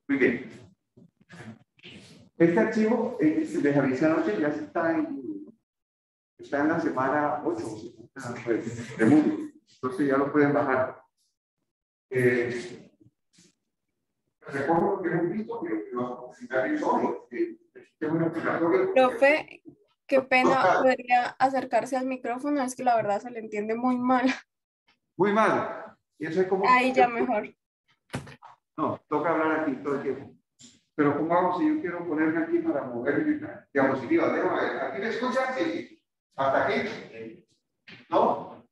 Muy bien. Este archivo, les avisé anoche, ya está en la semana 8 de Moodle. Entonces ya lo pueden bajar. Recuerdo que hemos visto que los Profe, qué pena, podría acercarse al micrófono, es que la verdad se le entiende muy mal. Muy mal. Y eso es como... Ahí ya mejor. No, toca hablar aquí todo el tiempo. Pero ¿cómo hago si yo quiero ponerme aquí para mover diapositivas? Déjame ver. ¿Aquí me escuchan? Sí. ¿Hasta aquí? ¿No?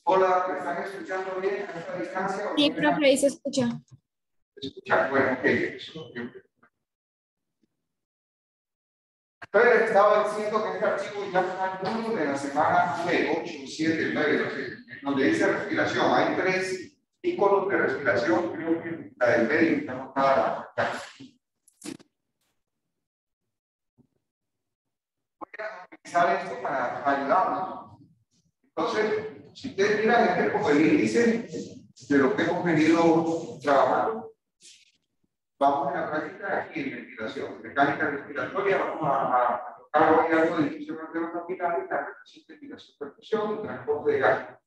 Hola, ¿me están escuchando bien a esta distancia? Sí, profe, ahí se escucha. ¿Se escucha? Bueno, ok. Entonces estaba diciendo que este archivo ya está en de la semana 9, 8, 7, 9, no sé, donde dice respiración. Hay 3 iconos de respiración, creo que la del medio está anotada acá. Voy a utilizar esto para ayudarnos. Entonces, si ustedes miran el índice de lo que hemos venido trabajando, vamos a la práctica aquí en ventilación, mecánica respiratoria, vamos a tocar hoy algo de difusión de los capitales, la relación de ventilación, perfusión y transporte de gas.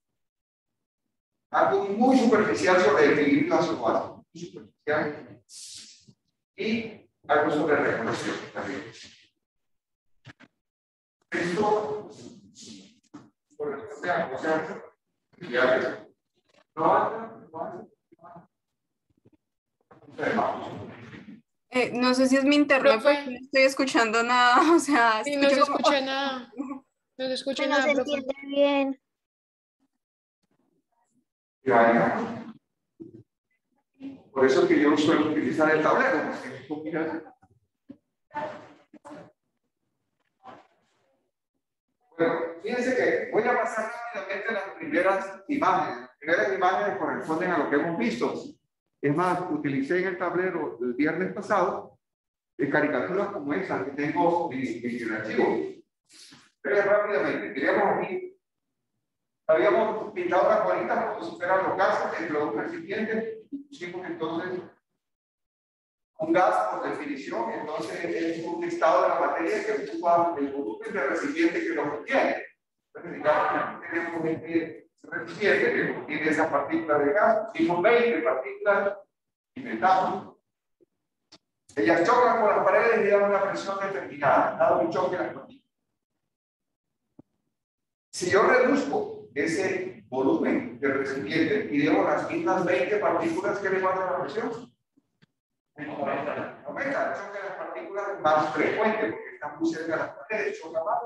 Algo muy superficial sobre el equilibrio azobato, muy superficial, y algo sobre regulación también. Esto corresponde a cosas diarias. No sé si es mi internet, Profe. porque no estoy escuchando nada, o sea... Sí, no se escucha nada. No se escucha No nada, se profe. entiende bien. Por eso es que yo suelo utilizar el tablero, porque bueno, fíjense que voy a pasar rápidamente las primeras imágenes. Las primeras imágenes corresponden a lo que hemos visto. Es más, utilicé en el tablero el viernes pasado caricaturas como esa que tengo en el archivo. Pero rápidamente, queríamos aquí, habíamos pintado las bolitas como si fueran los gases dentro de un recipiente. Pusimos entonces un gas por definición, entonces es un estado de la materia que ocupa el volumen del recipiente que lo contiene. Entonces, digamos que tenemos este recipiente que contiene esa partícula de gas, pusimos 20 partículas, inventamos. Ellas chocan con las paredes y dan una presión determinada, dado un choque en las partículas. Si yo reduzco ese volumen del recipiente y debo las mismas 20 partículas que le mando la presión, aumenta el choque de las partículas es más frecuente porque están muy cerca de las paredes, choca más.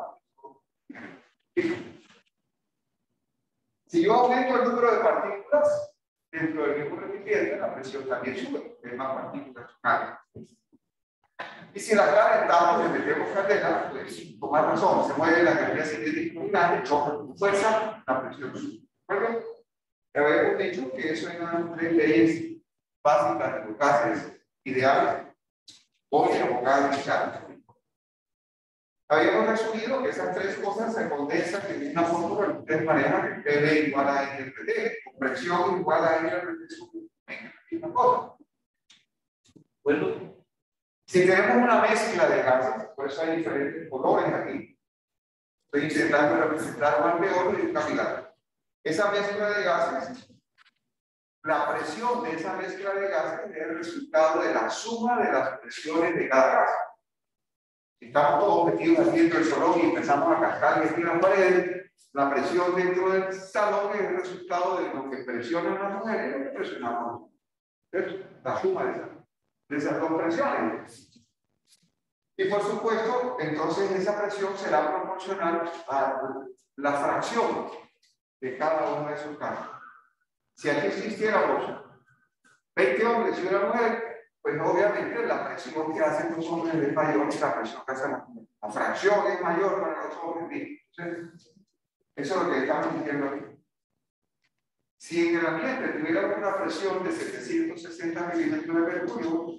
Si yo aumento el número de partículas dentro del mismo recipiente, la presión también sube, porque hay más partículas chocando. Y si la calentamos, le metemos candela, pues con más razón, se mueve la energía cinética dominante, choca con fuerza, la presión sube. Bueno, habíamos dicho que eso eran 3 leyes básicas de los gases ideales. Voy a enfocar en el chat. Habíamos resumido que esas 3 cosas se condensan en una fórmula que ustedes manejan, que PV igual a NRT, compresión igual a NRT, es la misma cosa. Bueno, si tenemos una mezcla de gases, por eso hay diferentes colores aquí. Estoy intentando representar un alveolo y un capilar. Esa mezcla de gases, la presión de esa mezcla de gases es el resultado de la suma de las presiones de cada gas. Si estamos todos metidos aquí dentro del salón y empezamos a cascar aquí en las paredes, la presión dentro del salón es el resultado de lo que presionan las mujeres y lo que presionamos. Es la suma de esas 2 presiones. Y por supuesto, entonces esa presión será proporcional a la fracción de cada uno de esos casos. Si aquí existiéramos 20 hombres y una mujer, pues obviamente la presión que hacen los hombres es mayor que la presión que hacen las mujeres. La fracción es mayor para los hombres. Entonces, eso es lo que estamos diciendo aquí. Si en el ambiente tuviéramos una presión de 760 milímetros de mercurio,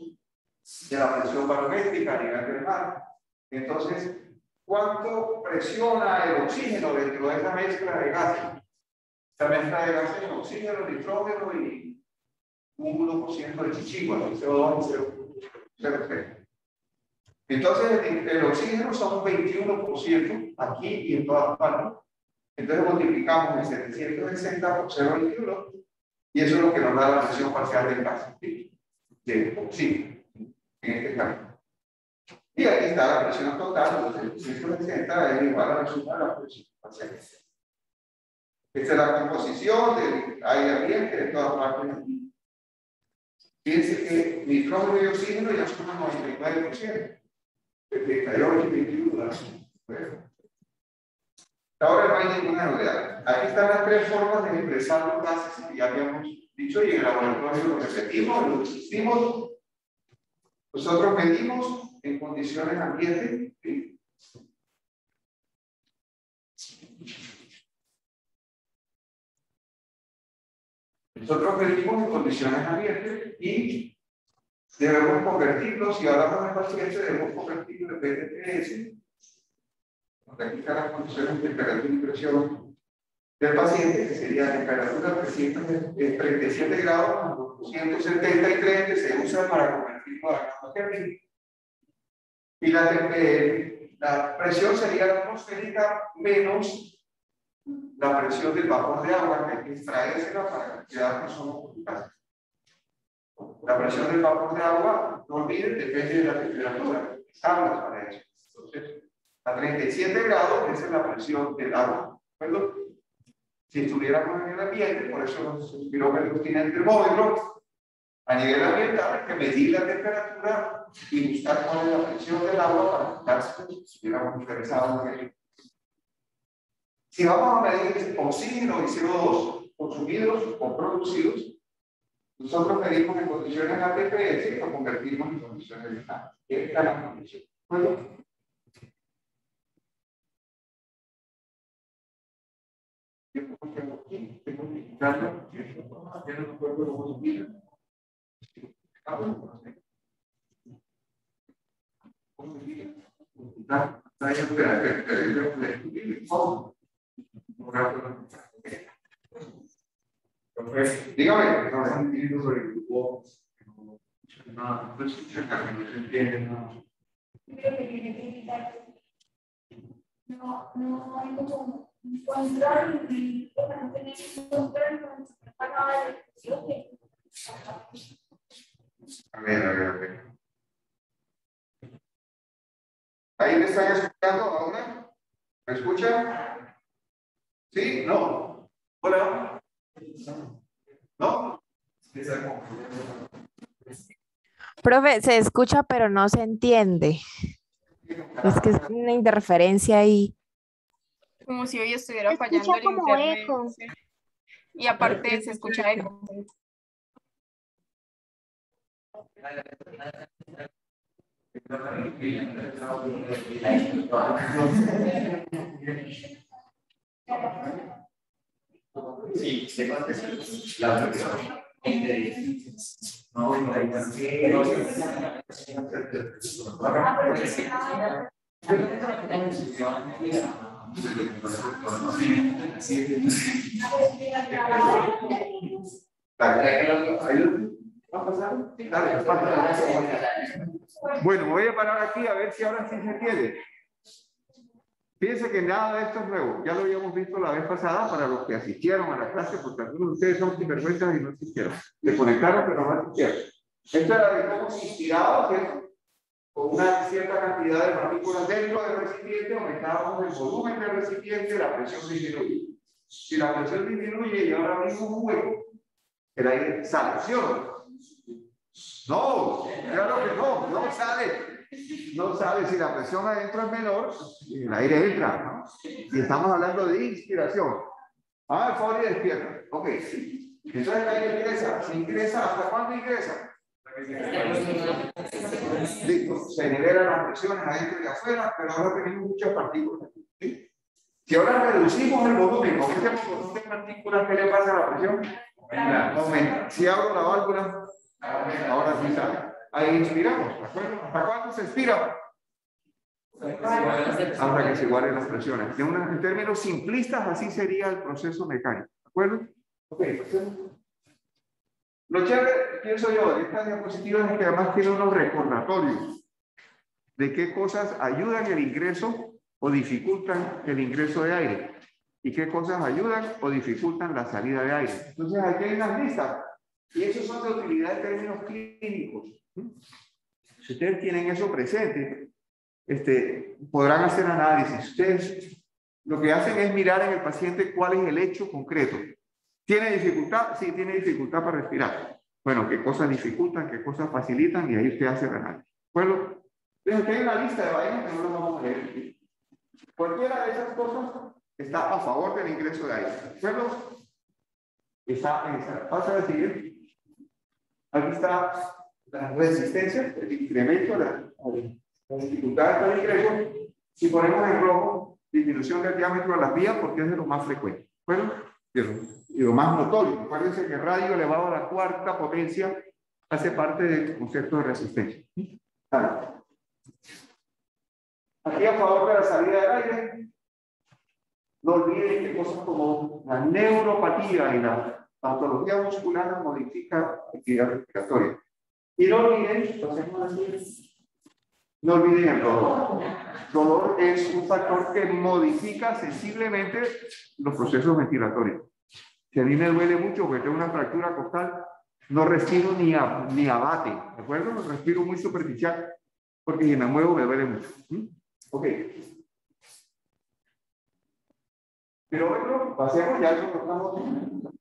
de la presión barométrica a nivel del mar, entonces, ¿cuánto presiona el oxígeno dentro de esa mezcla de gases? esta mezcla de gases en oxígeno, nitrógeno y un 1% de chichigua, CO2 y CO3. Entonces, el oxígeno son un 21% aquí y en todas partes. Entonces, multiplicamos el 760 por 0,21 y eso es lo que nos da la presión parcial del gas, de oxígeno, en este caso. Y aquí está la presión total, los 760 es igual a la suma de la presión parcial. Esta es la composición del aire ambiente de todas partes. Fíjense que nitrógeno y oxígeno ya son un 99%. 78 y 21. Ahora no hay ninguna novedad. Aquí están las tres formas de expresar los gases que ya habíamos dicho y en el laboratorio lo repetimos, lo insistimos. Nosotros medimos en condiciones ambiente. ¿Sí? Nosotros medimos en condiciones ambiente y debemos convertirlos, si hablamos de paciente, debemos convertirlo en vez de TS. Aquí están las condiciones de temperatura y presión del paciente, que sería temperatura 337 grados, 273 que se usa para convertirlo a grado Kelvin. Y la presión sería la atmosférica menos la presión del vapor de agua, que hay que extraérsela para quedarnos solo con gas. La presión del vapor de agua, no olviden, depende de la temperatura. Tablas para eso. Entonces, a 37 grados, esa es la presión del agua. ¿Verdad? Si estuviéramos en el ambiente, por eso los kilómetros tienen termómetro, a nivel ambiental hay que medir la temperatura y buscar cuál es la presión del agua para buscar si estuviéramos interesados en ello. Si vamos a medir oxígeno y CO2 consumidos o producidos, nosotros medimos en condiciones ATPS y lo convertimos en condiciones de estándar. Esta es la condición. ¿Bueno? Tengo que indicarlo. Ya no recuerdo cómo subir. ¿Cómo subir? Dígame, no están pidiendo sobre el grupo. No escuchan nada, no se entiende nada. No hay mucho encontrar y no tenemos a ver. ¿Ahí me están escuchando ahora? ¿Me escuchan? ¿Sí? ¿No? ¿Hola? ¿No? Profe, se escucha pero no se entiende. Es que es una interferencia ahí. Como si hoy estuviera Se fallando escucha el como internet. eco. Sí. Y aparte se escucha eco. Sí, se contesta la Bueno, me voy a parar aquí a ver si ahora sí se entiende. Fíjense que nada de esto es nuevo. Ya lo habíamos visto la vez pasada para los que asistieron a la clase, porque algunos de ustedes son sinvergüenzas y no asistieron. Se conectaron, pero no asistieron. Esto era de cómo se inspiraba, ¿cierto? Con una cierta cantidad de partículas dentro del recipiente, aumentábamos el volumen del recipiente, la presión disminuye. Si la presión disminuye y ahora abrimos un hueco, el aire sale, ¿sí o no? No, claro que no, no sale. No sabe si la presión adentro es menor, el aire entra, ¿no? Y estamos hablando de inspiración. Ah, el favor y despierta. Ok. Entonces el aire ingresa. ¿Se ingresa? ¿Hasta cuándo ingresa? Listo. Se liberan las presiones adentro y afuera, pero ahora tenemos muchas partículas. ¿Sí? Si ahora reducimos el volumen, con este volumen de partículas, ¿qué le pasa a la presión? Aumenta. Si abro la válvula, ahora sí sale. Ahí inspiramos, ¿de acuerdo? ¿Hasta cuándo se inspira? Hasta que se igualen las presiones. En términos simplistas, así sería el proceso mecánico. acuerdo? Ok, lo chévere, pienso yo, de estas diapositivas es que además tiene unos recordatorios de qué cosas ayudan el ingreso o dificultan el ingreso de aire y qué cosas ayudan o dificultan la salida de aire. Entonces aquí hay unas listas y esos son de utilidad en términos clínicos. Si ustedes tienen eso presente, podrán hacer análisis. Ustedes lo que hacen es mirar en el paciente cuál es el hecho concreto. ¿Tiene dificultad? Sí, tiene dificultad para respirar. Bueno, ¿qué cosas dificultan? ¿Qué cosas facilitan? Y ahí usted hace el análisis. Bueno, entonces aquí hay una lista de vainas que no las vamos a leer. Cualquiera de esas cosas está a favor del ingreso de aire. ¿Recuerdo? Está en esa. Pasa a decir, aquí está la resistencia, el incremento, la dificultad del ingreso. Si ponemos en rojo, disminución del diámetro de las vías, porque es de lo más frecuente. ¿Recuerdo? Y lo más notorio. Acuérdense que el radio elevado a la cuarta potencia hace parte del concepto de resistencia. Claro. Aquí a favor de la salida del aire, no olviden que cosas como la neuropatía y la patología muscular modifican la actividad respiratoria. Y no olviden, lo hacemos así, no olviden el dolor. El dolor es un factor que modifica sensiblemente los procesos ventilatorios. Si a mí me duele mucho porque tengo una fractura costal, no respiro ni abate, ¿de acuerdo? No respiro muy superficial porque si me muevo me duele mucho. Ok. Pero bueno, pasemos ya, eso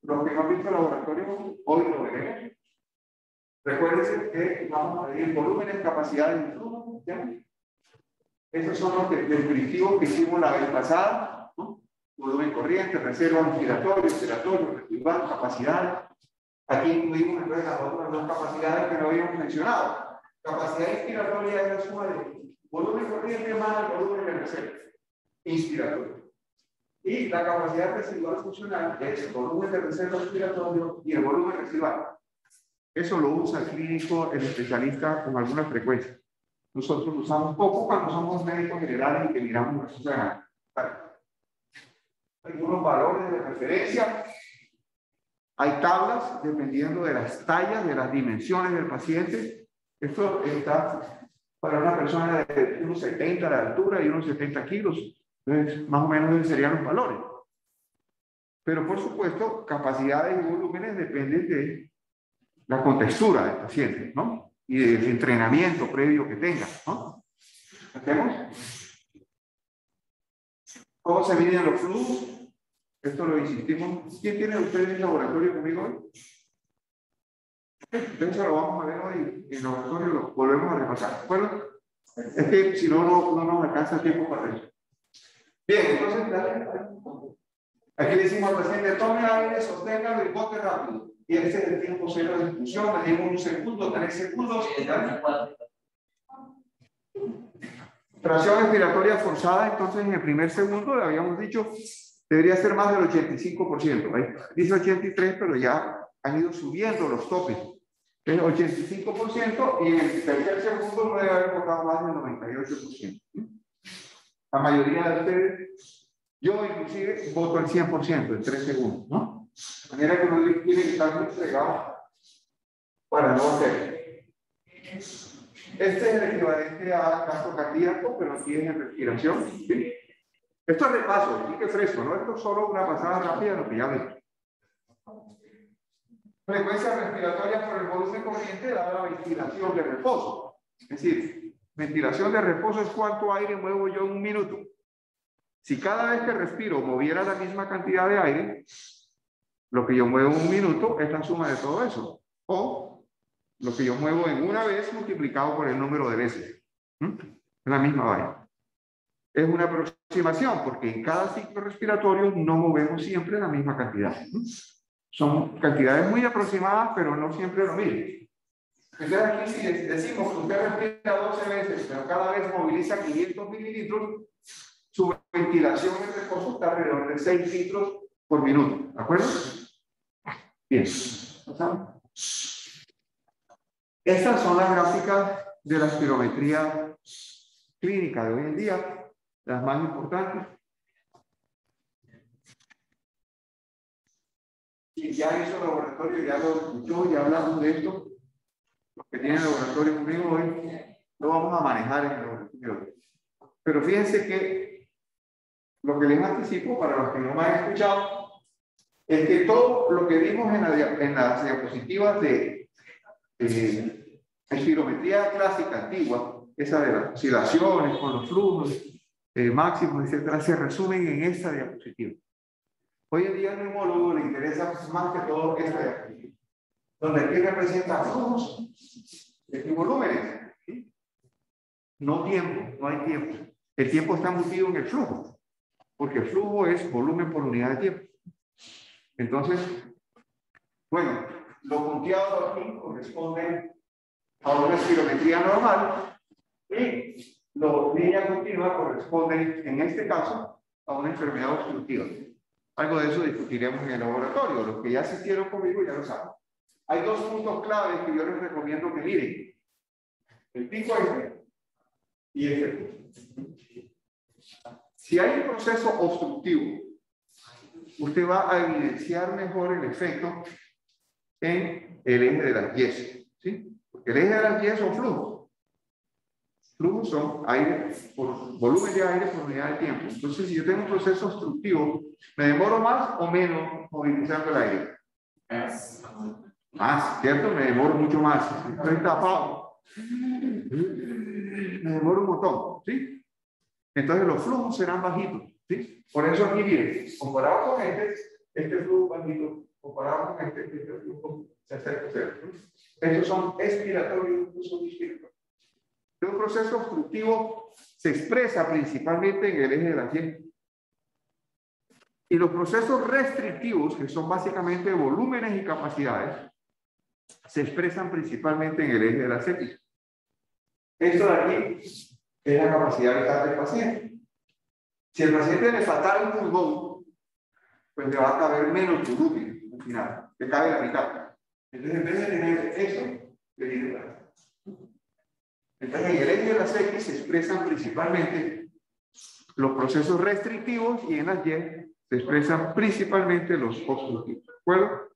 los que no han visto el laboratorio, hoy lo veremos. Recuérdense que vamos a medir volúmenes, capacidades y flujo, ¿ya? Esos son los descriptivos que hicimos la vez pasada, ¿no? Volumen corriente, reserva, inspiratorio, residual, capacidad. Aquí incluimos entonces las otras dos capacidades que no habíamos mencionado. Capacidad inspiratoria es la suma de volumen corriente más el volumen de reserva. Inspiratorio. Y la capacidad residual funcional es el volumen de reserva inspiratorio y el volumen residual. Eso lo usa el clínico, el especialista con alguna frecuencia. Nosotros lo usamos poco cuando somos médicos generales y que miramos algunos valores de referencia. Hay tablas dependiendo de las tallas, de las dimensiones del paciente. Esto está para una persona de unos 70 de altura y unos 70 kilos. Entonces, más o menos esos serían los valores. Pero, por supuesto, capacidades y volúmenes dependen de la contextura del paciente, ¿no? Y del entrenamiento previo que tenga, ¿no? ¿Hacemos? ¿Cómo se miden los flujos? Esto lo insistimos. ¿Quién tiene ustedes en el laboratorio conmigo hoy? Entonces lo vamos a ver hoy en el laboratorio, lo volvemos a repasar. Bueno, es que si no, no nos alcanza tiempo para eso. Bien, entonces, dale. Aquí le decimos al paciente, tome aire, sosténgalo y bote rápido. Y ese es el tiempo cero de infusión, le dimos 1 segundo, 3 segundos. Tracción expiratoria forzada, entonces en el primer segundo, le habíamos dicho, debería ser más del 85%. Ahí dice 83%, pero ya han ido subiendo los topes. Es 85% y en el tercer segundo no debe haber tocado más del 98%. La mayoría de ustedes, yo inclusive, voto el 100% en 3 segundos, ¿no? De manera que uno tiene que estar muy fregado para no hacer. Este es el equivalente a gasto cardíaco, pero aquí es en respiración. ¿Sí? Esto es repaso, aquí que fresco, ¿no? Esto es solo una pasada rápida de lo que ya vimos. Frecuencia respiratoria por el volumen corriente dada la ventilación de reposo. Es decir, ventilación de reposo es cuánto aire muevo yo en un minuto. Si cada vez que respiro moviera la misma cantidad de aire, lo que yo muevo en un minuto es la suma de todo eso. O lo que yo muevo en una vez multiplicado por el número de veces. Es la misma vaina. Es una aproximación porque en cada ciclo respiratorio no movemos siempre la misma cantidad. Son cantidades muy aproximadas, pero no siempre lo mismo. Entonces aquí si decimos que usted respira 12 veces, pero cada vez moviliza 500 mililitros, su ventilación en reposo está alrededor de 6 litros por minuto. ¿De acuerdo? Bien. Estas son las gráficas de la espirometría clínica de hoy en día, las más importantes. si ya hizo laboratorio, ya lo escuchó, ya hablamos de esto. Los que tienen laboratorio conmigo hoy, lo vamos a manejar en el laboratorio. Pero fíjense que lo que les anticipo, para los que no me han escuchado, es que todo lo que vimos en las diapositivas de espirometría clásica antigua, esa de las oscilaciones con los flujos máximos, etcétera, se resumen en esta diapositiva. Hoy en día al neumólogo le interesa más que todo esta diapositiva, donde aquí representa flujos y volúmenes, ¿sí? No tiempo, no hay tiempo. El tiempo está embutido en el flujo, porque el flujo es volumen por unidad de tiempo. Entonces, bueno, lo punteado aquí corresponde a una espirometría normal y la línea continua corresponde, en este caso, a una enfermedad obstructiva. Algo de eso discutiremos en el laboratorio. Los que ya asistieron conmigo ya lo saben. Hay dos puntos claves que yo les recomiendo que miren. El pico este y este. Si hay un proceso obstructivo, usted va a evidenciar mejor el efecto en el eje de las Y, ¿sí? Porque el eje de las Y son flujos. Flujos son aire por volumen de aire por unidad de tiempo. Entonces, si yo tengo un proceso obstructivo, ¿me demoro más o menos movilizando el aire? Más, ¿cierto? Me demoro mucho más. Estoy tapado. Me demoro un montón, ¿sí? Entonces, los flujos serán bajitos, ¿sí? Por eso aquí, miren, comparado con este flujo bajito, comparado con este flujo se acerca a cero. Estos son expiratorios, no son inspiratorios. Un proceso obstructivo se expresa principalmente en el eje de la Y. Y los procesos restrictivos, que son básicamente volúmenes y capacidades, se expresan principalmente en el eje de la X. Esto de aquí es la capacidad vital del paciente. Si el paciente le faltara un pulmón, pues le va a caber menos volumen al final, le cabe la mitad. Entonces, en vez de tener eso, le tiene la. Entonces, en el eje de las X se expresan principalmente los procesos restrictivos y en las Y se expresan principalmente los obstructivos. ¿De acuerdo?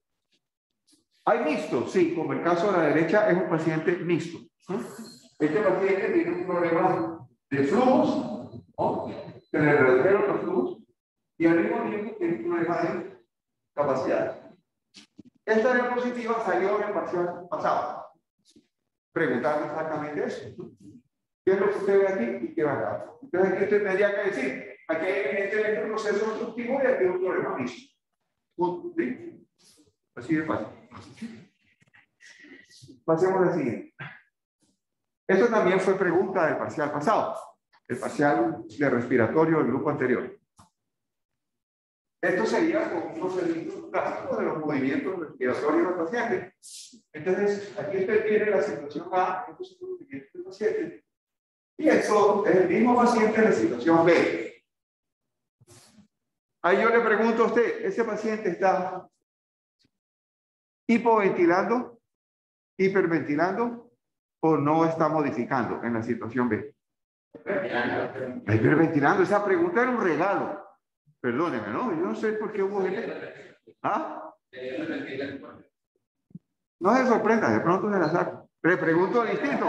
¿Hay mixtos? Sí, como el caso de la derecha es un paciente mixto. Este paciente tiene un problema de flujos, ¿no? Se le redujeron los flujos y al mismo tiempo tiene un problema de capacidad. Esta diapositiva salió en el parcial pasado, preguntando exactamente eso. ¿Qué es lo que usted ve aquí y qué va acá? Entonces aquí usted tendría que decir, aquí hay evidentemente un proceso obstructivo y aquí hay un problema mixto. ¿Sí? Así de fácil. Pasemos al siguiente. Esto también fue pregunta del parcial pasado, el parcial de respiratorio del grupo anterior. Esto sería como un procedimiento clásico de los movimientos respiratorios del paciente. Entonces, aquí usted tiene la situación A, estos son los movimientos del paciente, y esto es el mismo paciente en la situación B. Ahí yo le pregunto a usted, ¿ese paciente está hipoventilando, hiperventilando o no está modificando en la situación B? Hiperventilando, esa pregunta era un regalo. Perdóneme, ¿no? Yo no sé por qué hubo gente. ¿Ah? No se sorprenda, de pronto se la saco. Le pregunto distinto.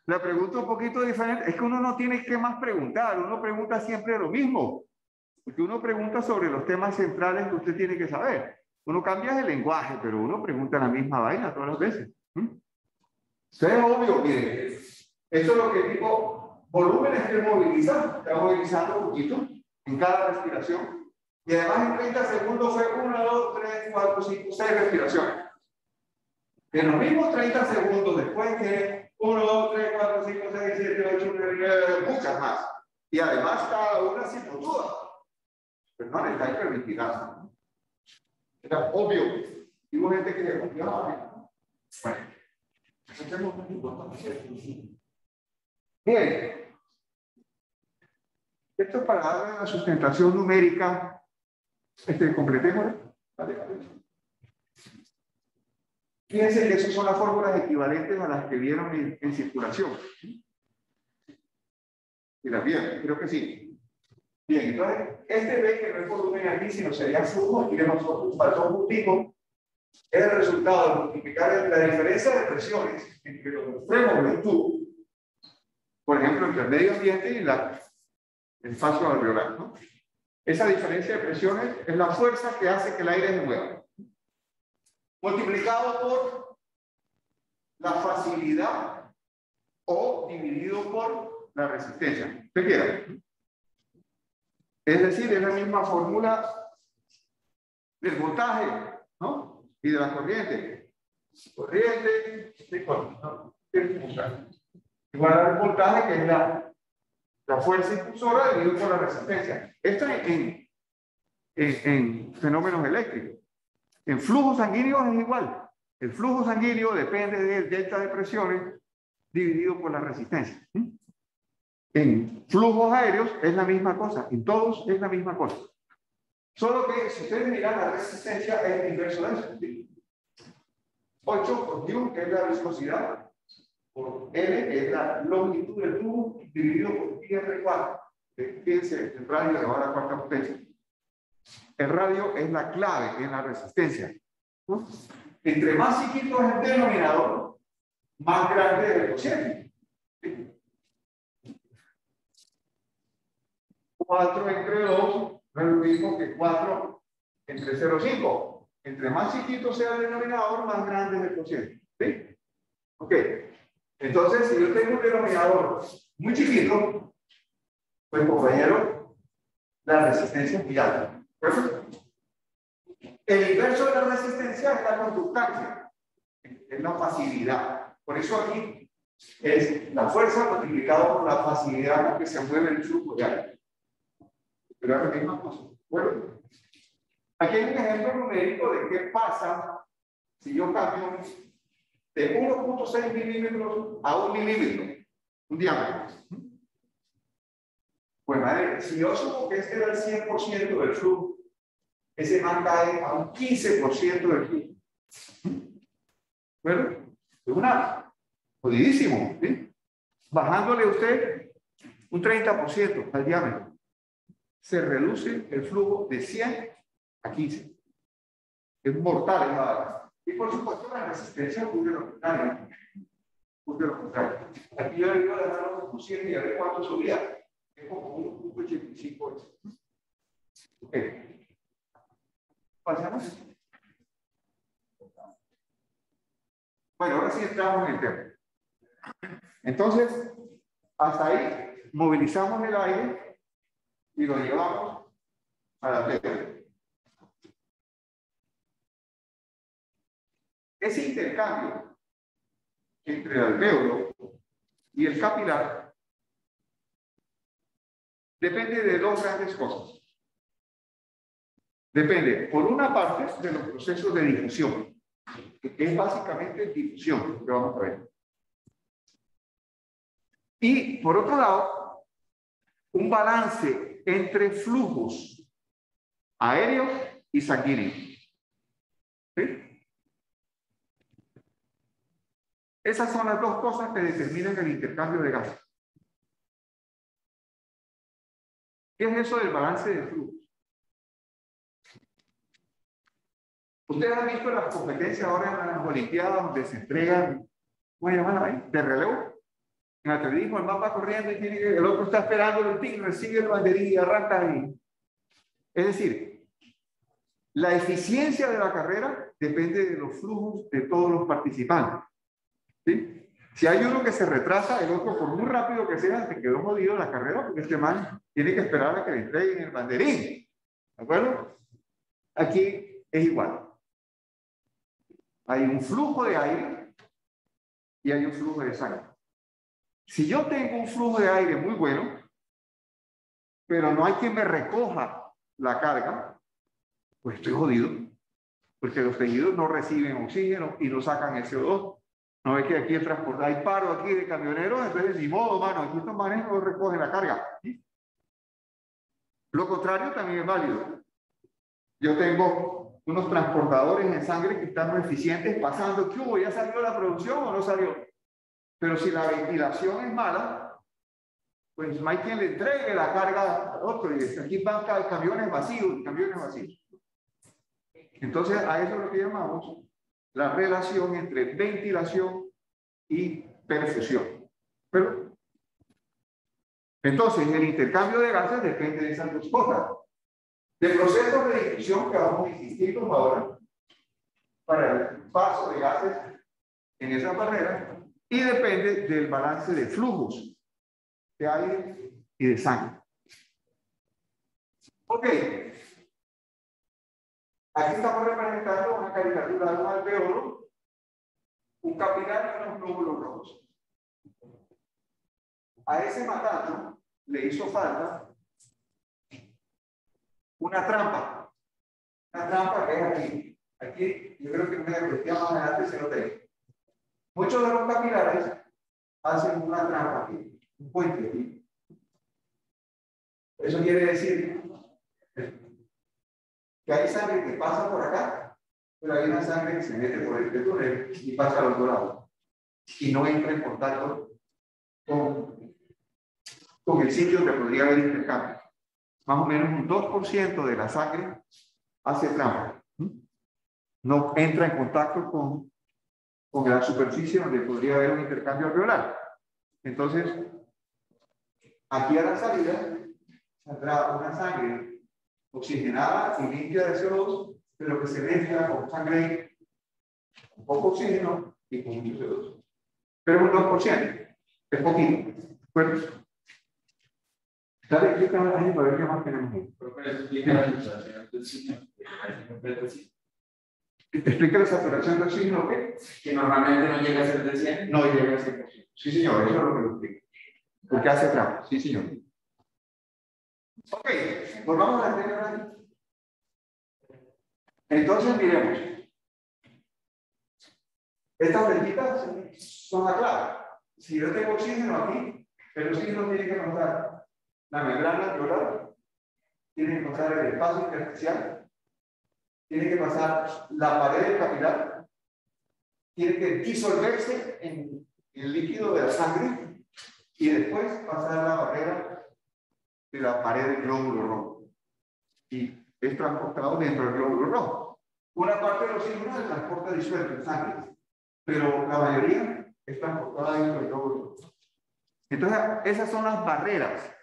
Le pregunto un poquito diferente. Es que uno no tiene que más preguntar, uno pregunta siempre lo mismo. Porque uno pregunta sobre los temas centrales que usted tiene que saber. Uno cambia el lenguaje, pero uno pregunta la misma vaina todas las veces. Eso es obvio, miren. Esto es lo que digo, volúmenes que moviliza, está movilizando un poquito en cada respiración. Y además en 30 segundos fue 1, 2, 3, 4, 5, 6 respiraciones. En los mismos 30 segundos después que 1, 2, 3, 4, 5, 6, 7, 8, 9, muchas más. Y además cada una simultánea. Pero no, está hiperventilando. Era obvio. Y hubo gente que le confiaba. Bueno. Bien. Esto es para darle una sustentación numérica. Completémoslo. Vale. Fíjense que esas son las fórmulas equivalentes a las que vieron en circulación. ¿Y las vieron? Creo que sí. Bien, entonces, este B que no es volumen aquí, sino sería flujo, y que nosotros faltó un puntico, es el resultado de multiplicar la diferencia de presiones entre los extremos del tubo, por ejemplo, entre el medio ambiente y el espacio alveolar, ¿no? Esa diferencia de presiones es la fuerza que hace que el aire se mueva, multiplicado por la facilidad o dividido por la resistencia. ¿Usted quiere? Es decir, es la misma fórmula del voltaje, ¿no? Y de la corriente. Corriente de corriente, ¿no? Igual al voltaje, que es la fuerza impulsora dividido por la resistencia. Esto en fenómenos eléctricos. En flujos sanguíneos es igual. El flujo sanguíneo depende del delta de presiones dividido por la resistencia. En flujos aéreos es la misma cosa. En todos es la misma cosa. Solo que si ustedes miran la resistencia es el inverso de eso. 8 por U, que es la viscosidad, por L, que es la longitud del tubo, dividido por pi R4. Fíjense, el radio elevado a la cuarta potencia. El radio es la clave en la resistencia, ¿no? Entre más chiquito es el denominador, más grande es el cociente. 4 entre 2 no es lo mismo que 4 entre 0,5. Entre más chiquito sea el denominador, más grande es el cociente. ¿Sí? Ok. Entonces, si yo tengo un denominador muy chiquito, pues, compañero, la resistencia es muy alta. Perfecto. El inverso de la resistencia es la conductancia, es la facilidad. Por eso aquí es la fuerza multiplicada por la facilidad con que se mueve el flujo de aire. Pero es la misma cosa. Bueno, aquí hay un ejemplo numérico de qué pasa si yo cambio de 1.6 milímetros a 1 milímetro, un diámetro. Pues madre, si yo supo que este era el 100% del flujo, ese man cae a un 15% del flujo. Bueno, es una jodidísimo, ¿sí? Bajándole a usted un 30% al diámetro, se reduce el flujo de 100 a 15. Es mortal esa barra. Y por supuesto la resistencia ocurre lo contrario. Ocurre lo contrario. Aquí yo le digo dejarlo como 7 y a ver cuánto subía. Es como 1.85. Ok. ¿Pasamos? Bueno, ahora sí entramos en el tema. Entonces, hasta ahí movilizamos el aire y lo llevamos a la alvéolo. Ese intercambio entre el alvéolo y el capilar depende de dos grandes cosas. Depende, por una parte, de los procesos de difusión, que es básicamente difusión, que vamos a ver. Y, por otro lado, un balance entre flujos aéreos y sanguíneos. ¿Sí? Esas son las dos cosas que determinan el intercambio de gases. ¿Qué es eso del balance de flujos? Ustedes han visto las competencias ahora en las Olimpiadas donde se entregan, ¿cómo se llaman ahí? De relevo. En atletismo el man va corriendo y tiene que, el otro está esperando el tigre, recibe el banderín y arranca ahí. Es decir, la eficiencia de la carrera depende de los flujos de todos los participantes. ¿Sí? Si hay uno que se retrasa, el otro, por muy rápido que sea, se quedó jodido en la carrera porque este man tiene que esperar a que le entreguen el banderín. ¿De acuerdo? Aquí es igual. Hay un flujo de aire y hay un flujo de sangre. Si yo tengo un flujo de aire muy bueno, pero no hay quien me recoja la carga, pues estoy jodido. Porque los tejidos no reciben oxígeno y no sacan el CO2. No ve que aquí el transporte, hay paro aquí de camioneros, entonces ni modo, mano, aquí estos manes no recogen la carga. ¿Sí? Lo contrario también es válido. Yo tengo unos transportadores en sangre que están muy eficientes pasando, ¿qué hubo? ¿Ya salió la producción o no salió? Pero si la ventilación es mala, pues no hay quien le entregue la carga al otro, y aquí van camiones vacíos, Entonces, a eso es lo que llamamos la relación entre ventilación y perfusión. Pero, entonces, el intercambio de gases depende de esas dos cosas. De procesos de difusión que vamos a insistir ahora para el paso de gases en esa barrera, y depende del balance de flujos de aire y de sangre. Ok. Aquí estamos representando una caricatura de un alveolo, un capilar y unos glóbulos rojos. A ese matano le hizo falta una trampa. Una trampa que es aquí. Aquí yo creo que una cuestión más adelante se lo tengo. Muchos de los capilares hacen una trampa aquí, un puente aquí. Eso quiere decir que hay sangre que pasa por acá, pero hay una sangre que se mete por este túnel y pasa al otro lado. Y no entra en contacto con el sitio donde podría haber intercambio. Más o menos un 2% de la sangre hace trampa. No entra en contacto con la superficie donde podría haber un intercambio alveolar. Entonces, aquí a la salida saldrá una sangre oxigenada y limpia de CO2, pero que se mezcla con sangre con poco oxígeno y con mucho CO2. Pero un 2%, es poquito. Bueno, dale clic a la página para ver qué más tenemos ahí. Explica la saturación de oxígeno, ¿qué? Que normalmente no llega a ser de 100. No llega a 100%. Sí, señor, eso es lo que lo explica. Porque hace trampa, sí, señor. Ok, volvamos a la teoría. Entonces, miremos. Estas lejitas son la clave. Si yo tengo oxígeno aquí, el oxígeno tiene que pasar la membrana alveolar, tiene que pasar el espacio intersticial, tiene que pasar la pared del capilar, tiene que disolverse en el líquido de la sangre y después pasar la barrera de la pared del glóbulo rojo. Y es transportado dentro del glóbulo rojo. Una parte del oxígeno se transporta disuelto en sangre, pero la mayoría es transportada dentro del glóbulo rojo. Entonces, esas son las barreras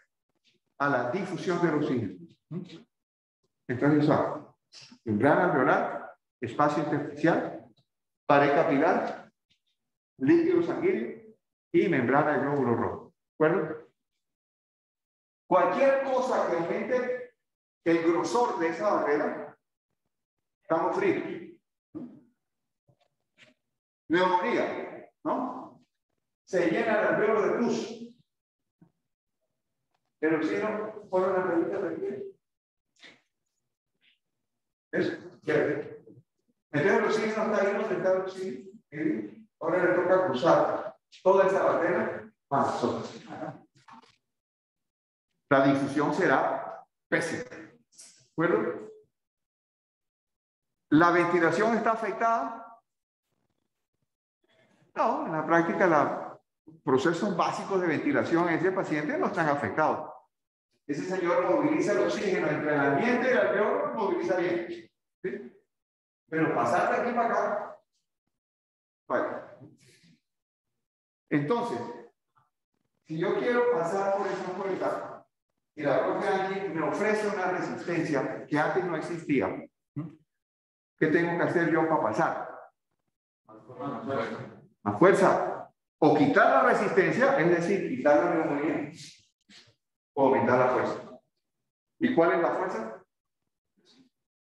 a la difusión del oxígeno. Entonces, son membrana alveolar, espacio intersticial, pared capilar, líquido sanguíneo y membrana del glóbulo rojo. ¿De acuerdo? Cualquier cosa que aumente el grosor de esa barrera, estamos fritos. Neumonía, ¿no? Se llena el alveolo de pus. El oxígeno pone una pregunta de eso. Entonces el oxígeno está ahí, no se está el oxígeno. Ahora le toca cruzar toda esa barrera para nosotros. La difusión será pésima. ¿De acuerdo? ¿La ventilación está afectada? No, en la práctica los procesos básicos de ventilación en ese paciente no están afectados. Ese señor moviliza el oxígeno entre el ambiente y el alveolo, lo moviliza bien. ¿Sí? Pero pasar de aquí para acá, vale. Entonces, si yo quiero pasar por esa puerta y la profe Angie me ofrece una resistencia que antes no existía, ¿qué tengo que hacer yo para pasar? Más fuerza. O quitar la resistencia, es decir, quitar la neumonía, o aumentar la fuerza. ¿Y cuál es la fuerza?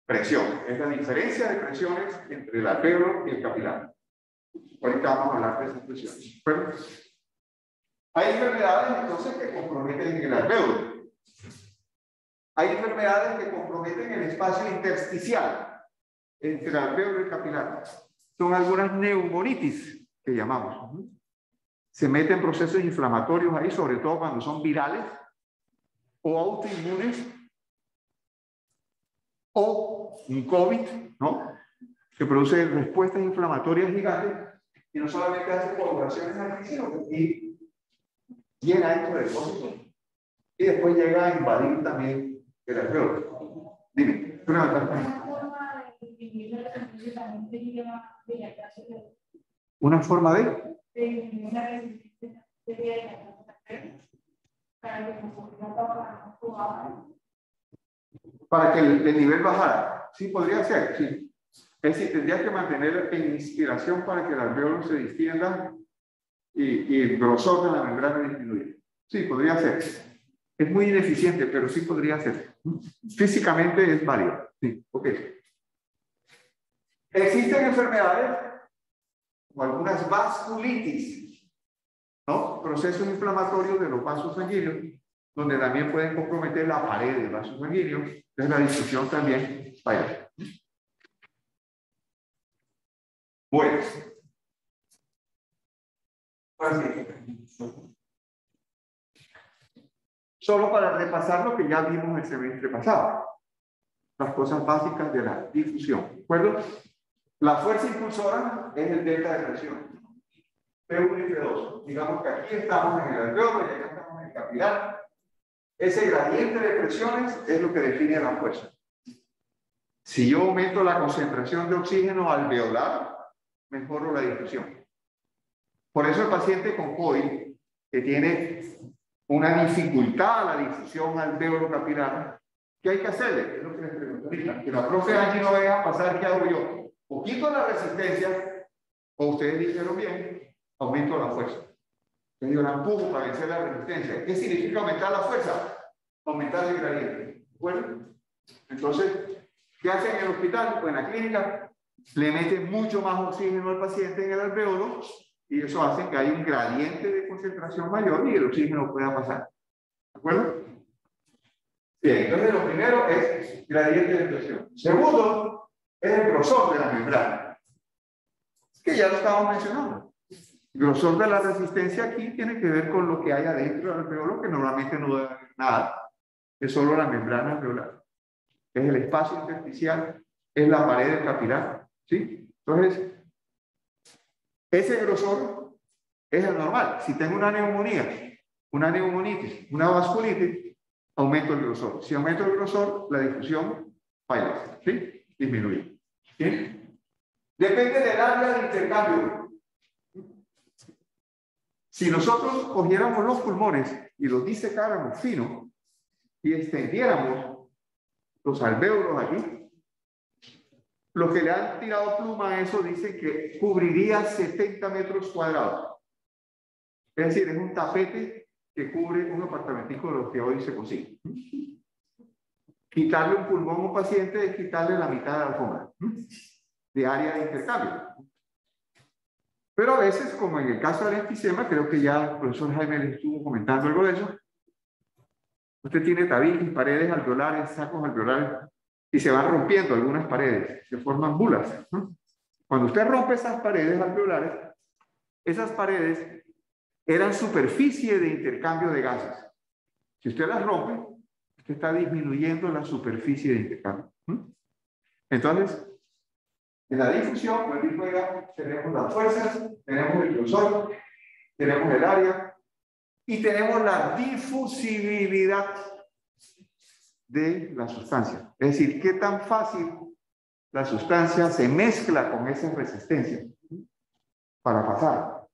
Presión. Es la diferencia de presiones entre el alveolo y el capilar. Ahorita vamos a hablar de esas presiones. Bueno, hay enfermedades entonces que comprometen el alveolo. Hay enfermedades que comprometen el espacio intersticial entre el alveolo y el capilar. Son algunas neumonitis que llamamos. Se meten procesos inflamatorios ahí, sobre todo cuando son virales o autoinmunes, o un COVID, ¿no? Que produce respuestas inflamatorias gigantes y no solamente hace coagulaciones aquí, sino que llena esto de depósitos y después llega a invadir también el alveolo. Dime, ¿tú levantaste? Una forma de para que el nivel bajara. Sí, podría ser, sí. Es decir, tendrías que mantener en inspiración para que el alveolo se distienda y el grosor de la membrana disminuya. Sí, podría ser. Es muy ineficiente, pero sí podría ser. Físicamente es válido. Sí, ok. Existen enfermedades o algunas vasculitis, ¿no? Procesos inflamatorios de los vasos sanguíneos, donde también pueden comprometer la pared del vaso sanguíneo. Entonces la discusión también falla. Bueno. Solo para repasar lo que ya vimos el semestre pasado. Las cosas básicas de la difusión. ¿De acuerdo? La fuerza impulsora es el delta de presión. P1 y P2. Digamos que aquí estamos en el alveolo y acá estamos en el capilar. Ese gradiente de presiones es lo que define la fuerza. Si yo aumento la concentración de oxígeno alveolar, mejoro la difusión. Por eso el paciente con COVID, que tiene una dificultad a la difusión alveolo capilar, ¿qué hay que hacerle? Es lo que les pregunto ahorita. Que la profe Angie no vaya a pasar, ¿qué hago yo? O quito la resistencia, o ustedes dijeron bien, aumento la fuerza. Entonces yo la empujo para vencer la resistencia. ¿Qué significa aumentar la fuerza? Aumentar el gradiente. Bueno, entonces, ¿qué hacen en el hospital o en la clínica? Le meten mucho más oxígeno al paciente en el alveolo y eso hace que haya un gradiente de concentración mayor y el oxígeno pueda pasar. ¿De acuerdo? Bien, entonces lo primero es gradiente de presión. Segundo, es el grosor de la membrana, que ya lo estábamos mencionando. El grosor de la resistencia aquí tiene que ver con lo que hay adentro del alveolo, que normalmente no debe haber nada, es solo la membrana alveolar. Es el espacio intersticial, es la pared del capilar, ¿sí? Entonces, ese grosor es el normal. Si tengo una neumonía, una neumonitis, una vasculitis, aumento el grosor. Si aumento el grosor, la difusión falla, ¿sí? Disminuye. ¿Sí? Depende del área de intercambio. Si nosotros cogiéramos los pulmones y los disecáramos fino y extendiéramos los alvéolos aquí, los que le han tirado pluma a eso dicen que cubriría 70 metros cuadrados. Es decir, es un tapete que cubre un apartamentico de los que hoy se consigue. Quitarle un pulmón a un paciente es quitarle la mitad de la alfombra de área de intercambio. Pero a veces, como en el caso del enfisema, creo que ya el profesor Jaime les estuvo comentando algo de eso, usted tiene tabiques, paredes alveolares, sacos alveolares, y se van rompiendo algunas paredes, se forman bulas. Cuando usted rompe esas paredes alveolares, esas paredes eran superficie de intercambio de gases. Si usted las rompe, usted está disminuyendo la superficie de intercambio. Entonces, en la difusión, tenemos las fuerzas, tenemos el grosor, tenemos el área y tenemos la difusibilidad de la sustancia. Es decir, qué tan fácil la sustancia se mezcla con esa resistencia para pasar.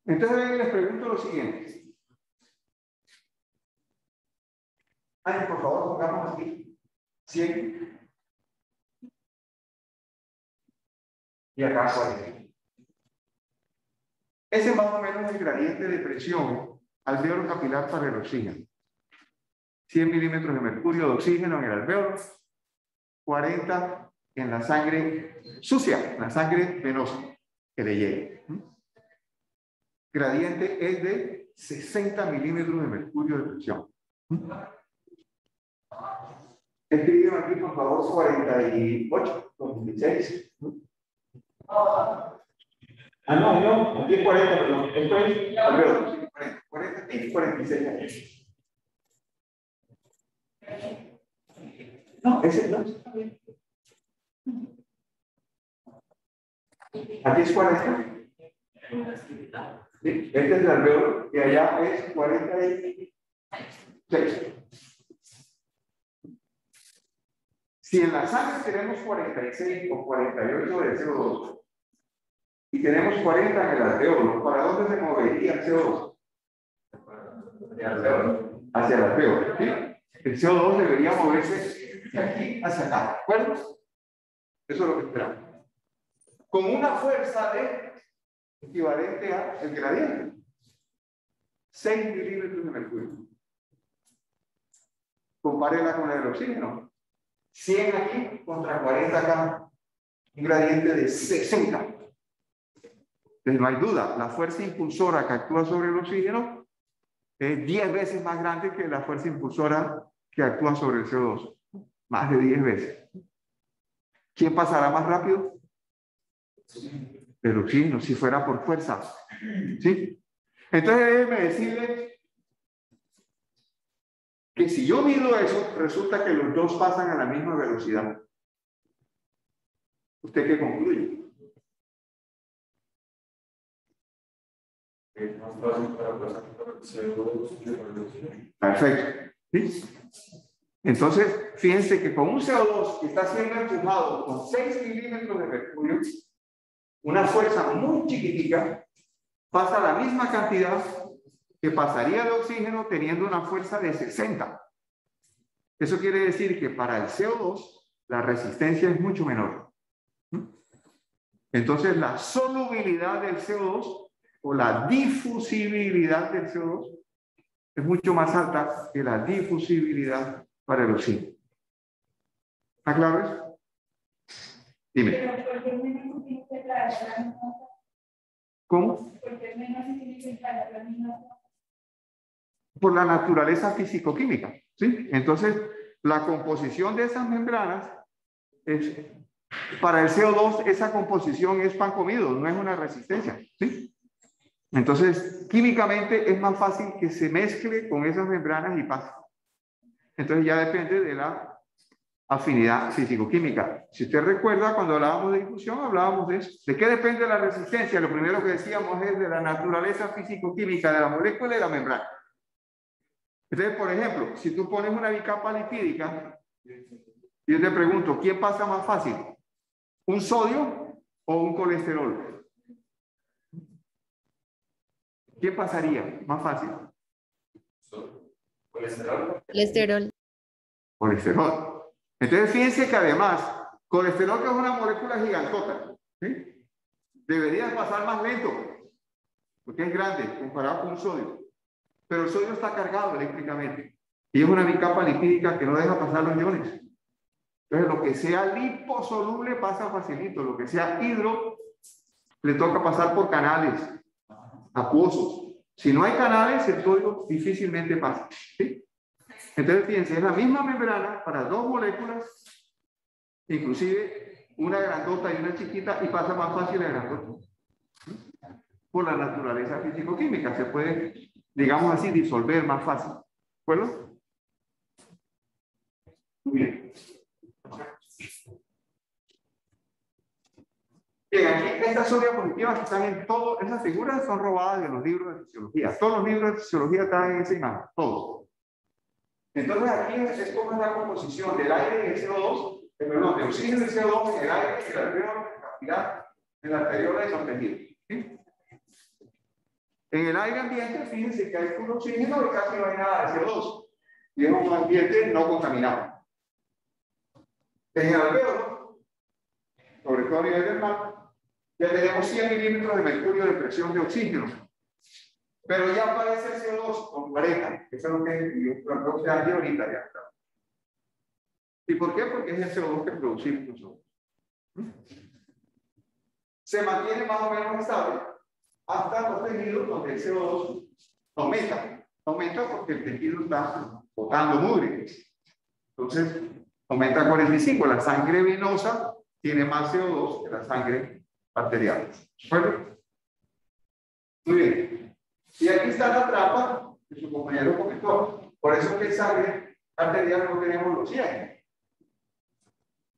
Entonces, les pregunto lo siguiente. Ay, por favor, pongamos aquí 100. Y acá 40. Ese más o menos es el gradiente de presión alveolo capilar para el oxígeno. 100 milímetros de mercurio de oxígeno en el alveolo, 40 en la sangre sucia, la sangre venosa que le llegue. Gradiente es de 60 milímetros de mercurio de presión. Escriben aquí, por favor, 48, 26. No, aquí es 40, perdón. Esto es alveolo. 40 y 46 aquí. No, ese no. Aquí es 40. Sí, este es el alveolo y allá es 40 y 6. Si en la sangre tenemos 46 o 48 de CO2 y tenemos 40 en el alveolo, ¿para dónde se movería el CO2? Hacia el alveolo. ¿Sí? El CO2 debería moverse de aquí hacia acá, ¿de acuerdo? Eso es lo que esperamos. Con una fuerza de equivalente al gradiente. 6 milímetros de mercurio. Compárela con el oxígeno. 100 aquí contra 40 acá. Un gradiente de 60. Entonces no hay duda, la fuerza impulsora que actúa sobre el oxígeno es 10 veces más grande que la fuerza impulsora que actúa sobre el CO2. Más de 10 veces. ¿Quién pasará más rápido? El oxígeno, si fuera por fuerza. ¿Sí? Entonces déjeme decirle que si yo mido eso, resulta que los dos pasan a la misma velocidad. ¿Usted qué concluye? Perfecto. ¿Sí? Entonces, fíjense que con un CO2 que está siendo empujado con 6 milímetros de mercurio, una fuerza muy chiquitica, pasa la misma cantidad que pasaría de oxígeno teniendo una fuerza de 60. Eso quiere decir que para el CO2 la resistencia es mucho menor. Entonces la solubilidad del CO2 o la difusibilidad del CO2 es mucho más alta que la difusibilidad para el oxígeno. ¿Está claro eso? Dime. ¿Cómo? Por la naturaleza físico-química, ¿sí? Entonces, la composición de esas membranas es, para el CO2, esa composición es pan comido, no es una resistencia, ¿sí? Entonces, químicamente es más fácil que se mezcle con esas membranas y pase. Entonces, ya depende de la afinidad físico-química. Si usted recuerda, cuando hablábamos de difusión, hablábamos de eso. ¿De qué depende la resistencia? Lo primero que decíamos es de la naturaleza físico-química de la molécula y de la membrana. Entonces, por ejemplo, si tú pones una bicapa lipídica, yo te pregunto, ¿quién pasa más fácil? ¿Un sodio o un colesterol? ¿Quién pasaría más fácil? Colesterol. Colesterol. Colesterol. Entonces, fíjense que además, colesterol, que es una molécula gigantota, ¿sí? Debería pasar más lento, porque es grande comparado con un sodio. Pero el sodio está cargado eléctricamente y es una bicapa lipídica que no deja pasar los iones. Entonces, lo que sea liposoluble pasa facilito, lo que sea hidro le toca pasar por canales acuosos. Si no hay canales, el sodio difícilmente pasa, ¿sí? Entonces, fíjense, es la misma membrana para dos moléculas, inclusive una grandota y una chiquita, y pasa más fácil la grandota. Por la naturaleza físico-química, se puede, digamos así, disolver más fácil. ¿De acuerdo? Muy bien. Bien, aquí estas son diapositivas que están en todo, esas figuras son robadas de los libros de fisiología. Todos los libros de fisiología están en esa imagen, todos. Entonces aquí es como es la composición del aire y el CO2, perdón, de oxígeno y CO2 en el aire y el alveolo en cantidad en la alveola de los tejidos. ¿Sí? En el aire ambiente, fíjense que hay puro oxígeno y casi no hay nada de CO2. Y es un ambiente no contaminado. En el alveolo, sobre todo a nivel del mar, ya tenemos 100 milímetros de mercurio de presión de oxígeno. Pero ya aparece el CO2 con 40, que es lo que yo creo que hay ahorita ya. ¿Y por qué? Porque es el CO2 que producimos nosotros. Se mantiene más o menos estable hasta los tejidos donde el CO2 aumenta. Aumenta porque el tejido está botando mugre. Entonces, aumenta a 45. La sangre venosa tiene más CO2 que la sangre arterial. ¿Bueno? Muy bien. Y aquí está la trampa que su compañero comentó. Por eso que en sangre arterial no tenemos los 100.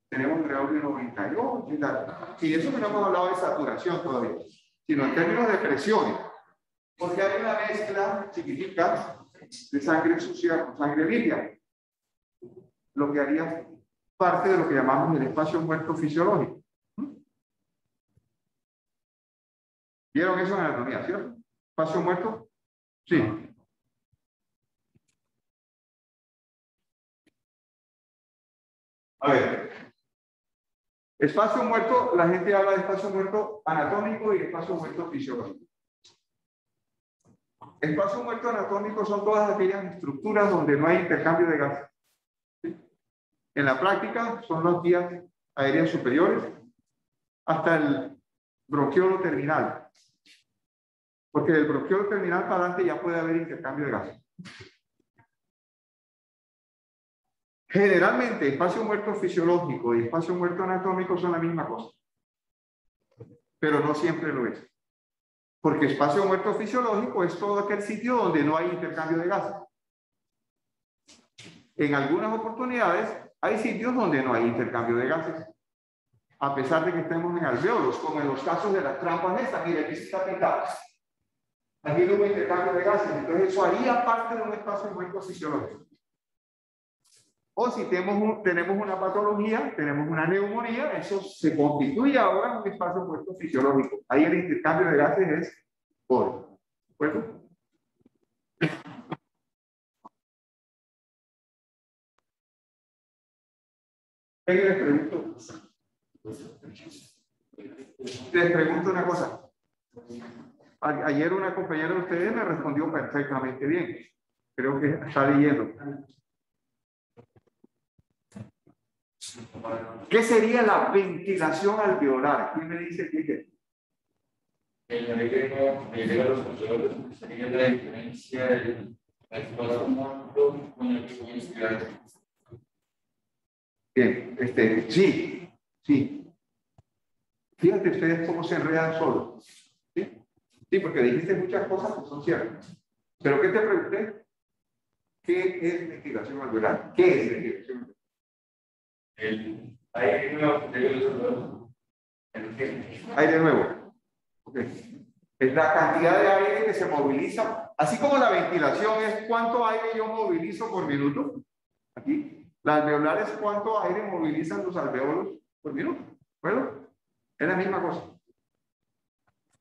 Tenemos alrededor de 98 y tal. Y eso que no hemos hablado de saturación todavía, sino en términos de presiones. Porque hay una mezcla chiquitica de sangre sucia con sangre limpia, lo que haría parte de lo que llamamos el espacio muerto fisiológico. ¿Vieron eso en anatomía, cierto? ¿Espacio muerto? Sí. A ver. Espacio muerto, la gente habla de espacio muerto anatómico y espacio muerto fisiológico. Espacio muerto anatómico son todas aquellas estructuras donde no hay intercambio de gases. ¿Sí? En la práctica son las vías aéreas superiores hasta el bronquiolo terminal. Porque del bronquiolo terminal para adelante ya puede haber intercambio de gases. Generalmente, espacio muerto fisiológico y espacio muerto anatómico son la misma cosa. Pero no siempre lo es. Porque espacio muerto fisiológico es todo aquel sitio donde no hay intercambio de gases. En algunas oportunidades hay sitios donde no hay intercambio de gases. A pesar de que estemos en alveolos, como en los casos de las trampas estas, mire, aquí está pintado. Aquí no hubo intercambio de gases, entonces eso haría parte de un espacio muerto fisiológico. O si tenemos una patología, tenemos una neumonía, eso se constituye ahora en un espacio muerto fisiológico. Ahí el intercambio de gases es por. ¿De acuerdo? Les pregunto una cosa. Ayer una compañera de ustedes me respondió perfectamente bien. Creo que está leyendo. ¿Qué sería la ventilación alveolar? ¿Quién me dice qué? El aire no llega a los alveolos, sería la diferencia del espacio muerto con el que voy a inspirar. Bien, sí. Fíjate ustedes cómo se enredan solos. Sí, porque dijiste muchas cosas que son ciertas. Pero ¿qué te pregunté? ¿Qué es ventilación alveolar? ¿Qué es ventilación alveolar? El aire nuevo llega a los alveolos. Aire nuevo. Okay. Es la cantidad de aire que se moviliza. Así como la ventilación es cuánto aire yo movilizo por minuto. Aquí. La alveolar es cuánto aire movilizan los alveolos por minuto. ¿Bueno? Es la misma cosa.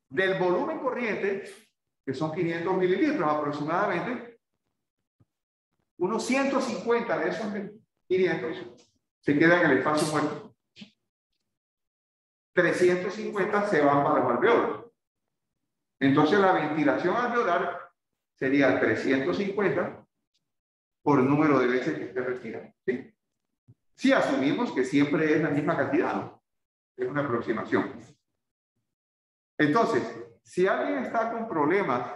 Del volumen corriente, que son 500 mililitros aproximadamente, unos 150 de esos 500 se quedan en el espacio muerto. 350 se van para los alveolos. Entonces la ventilación alveolar sería 350 por el número de veces que esté respirando. ¿Sí? Si asumimos que siempre es la misma cantidad, ¿no? Es una aproximación. Entonces, si alguien está con problemas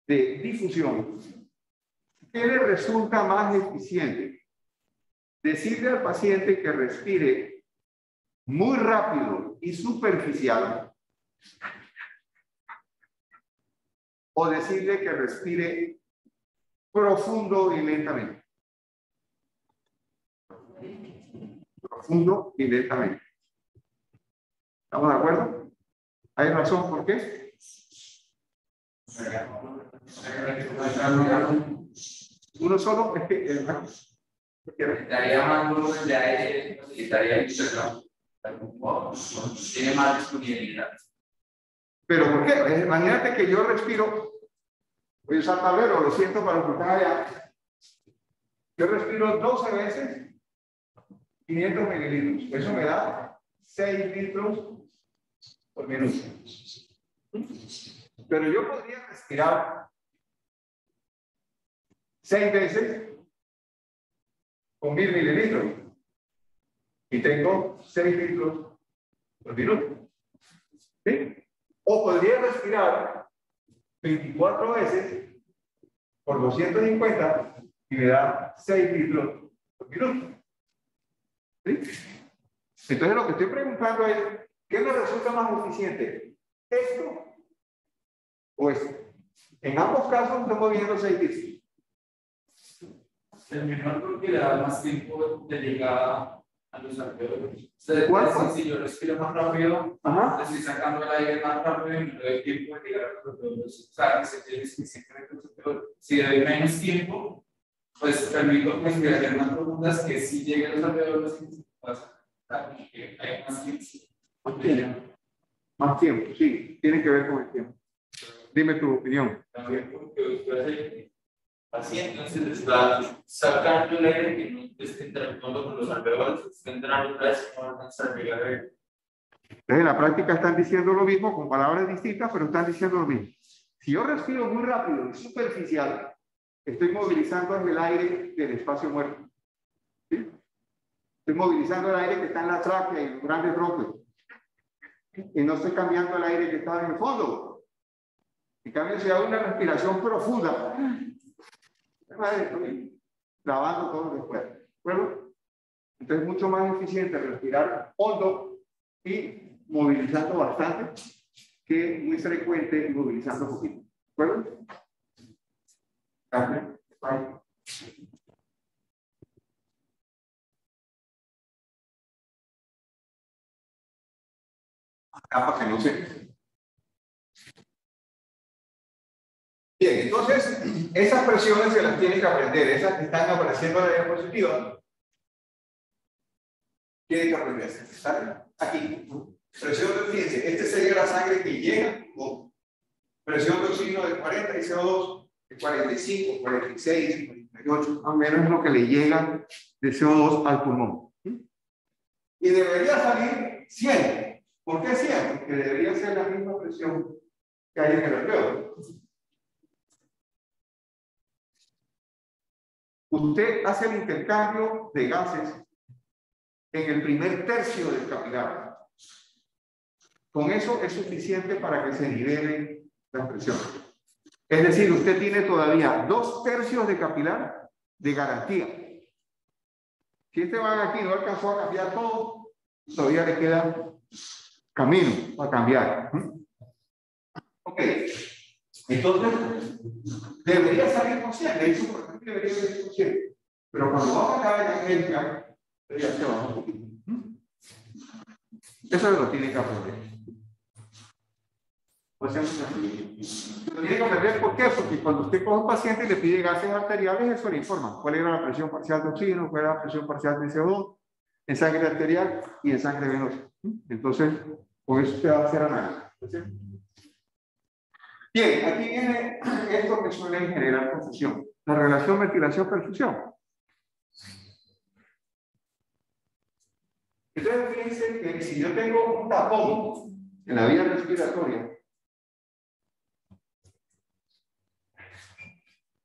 de difusión, ¿qué le resulta más eficiente? Decirle al paciente que respire muy rápido y superficial, o decirle que respire profundo y lentamente. Profundo y lentamente. ¿Estamos de acuerdo? ¿Hay razón por qué? Uno solo es que Daría más volumen de aire y estaría disperso. Tiene más disponibilidad. ¿Pero por qué? Imagínate que yo respiro, voy a usar tablero, lo siento para los que están allá. Yo respiro 12 veces 500 mililitros. Eso me da 6 litros por minuto. Pero yo podría respirar 6 veces con 1000 mililitros. Y tengo 6 litros por minuto. ¿Sí? O podría respirar 24 veces por 250 y me da 6 litros por minuto. ¿Sí? Entonces lo que estoy preguntando es, ¿qué me resulta más eficiente? ¿Esto o esto? En ambos casos estamos viendo 6 litros. El menor porque le da más tiempo de llegada a los alveolos. ¿Cuál? Si yo respiro más rápido, Ajá. estoy sacando el aire más rápido y me doy tiempo de llegar a los alveolos. O sea, que se tiene suficientemente los alveolos. Si doy menos tiempo, pues permito respiraciones más profundas que si lleguen a los alveolos y pasa. Que hay más tiempo. Más tiempo, sí, tiene que ver con el tiempo. Dime tu opinión. También porque usted así, entonces está sacando el aire que no esté interactuando con los alveolos, está entrando otra vez y no alcanza a llegar a él. Entonces, en la práctica están diciendo lo mismo, con palabras distintas, pero están diciendo lo mismo. Si yo respiro muy rápido y superficial, estoy movilizando el aire del espacio muerto. ¿Sí? Estoy movilizando el aire que está en la tráquea y los grandes bronquios. Y no estoy cambiando el aire que está en el fondo. En cambio, si hago una respiración profunda, estoy lavando todo después. ¿Bueno? Entonces es mucho más eficiente respirar hondo y movilizando bastante que muy frecuente y movilizando poquito. ¿De acuerdo? Carmen, bye. Acá para que no se... Bien, entonces, esas presiones se las tienen que aprender, esas que están apareciendo en la diapositiva, tienen que aprenderse. ¿Sale? Aquí, presión de, fíjense, este sería la sangre que llega, con presión de oxígeno de 40 y CO2 de 45, 46, 48, más o menos es lo que le llega de CO2 al pulmón. Y debería salir 100. ¿Por qué 100? Porque debería ser la misma presión que hay en el alveolo. Usted hace el intercambio de gases en el primer tercio del capilar. Con eso es suficiente para que se nivele la presión. Es decir, usted tiene todavía 2 tercios de capilar de garantía. Si este van aquí no alcanzó a cambiar todo, todavía le queda camino para cambiar. Ok. Entonces, debería salir consciente. De hecho, por ejemplo, debería salir consciente. Pero cuando vamos a caer en América, ya se va un poquito. Eso lo tiene que aprender. Lo tiene que aprender, ¿por qué? Porque cuando usted coge un paciente y le pide gases arteriales, eso le informa cuál era la presión parcial de oxígeno, cuál era la presión parcial de CO2 en sangre arterial y en sangre venosa. Entonces, con eso usted va a hacer análisis. Bien, aquí viene esto que suele generar confusión. La relación ventilación-perfusión. Entonces, fíjense que si yo tengo un tapón en la vía respiratoria,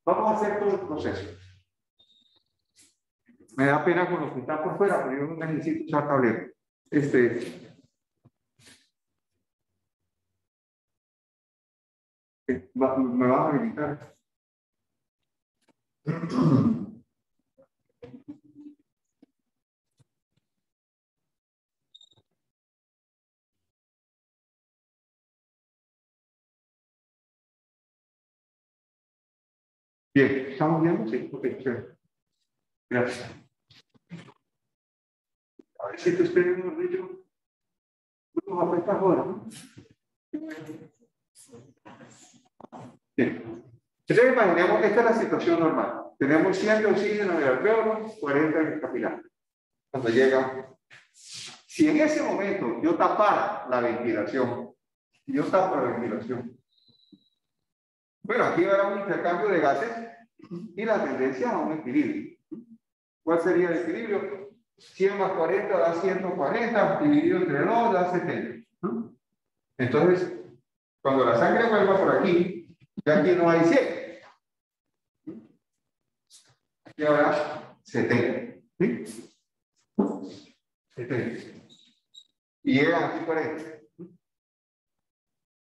vamos a hacer todo el proceso. Me da pena con los que están por fuera, pero yo no necesito usar tablero. Me vas a habilitar. Bien, ¿estamos viendo? Sí, ok, gracias. A ver si te espero un ratito. Vamos a prestar ahora, ¿no? Bien. Entonces, imaginemos, esta es la situación normal. Tenemos 100 de oxígeno en el alveolo, 40 en el capilar. Cuando llega, si en ese momento yo tapara la ventilación, yo tapo la ventilación, bueno, aquí habrá un intercambio de gases y la tendencia a un equilibrio. ¿Cuál sería el equilibrio? 100 más 40 da 140, dividido entre 2 da 70. Entonces, cuando la sangre vuelva por aquí, ya aquí no hay 100. Aquí habrá 70. ¿Sí? 70. Y llega aquí 40.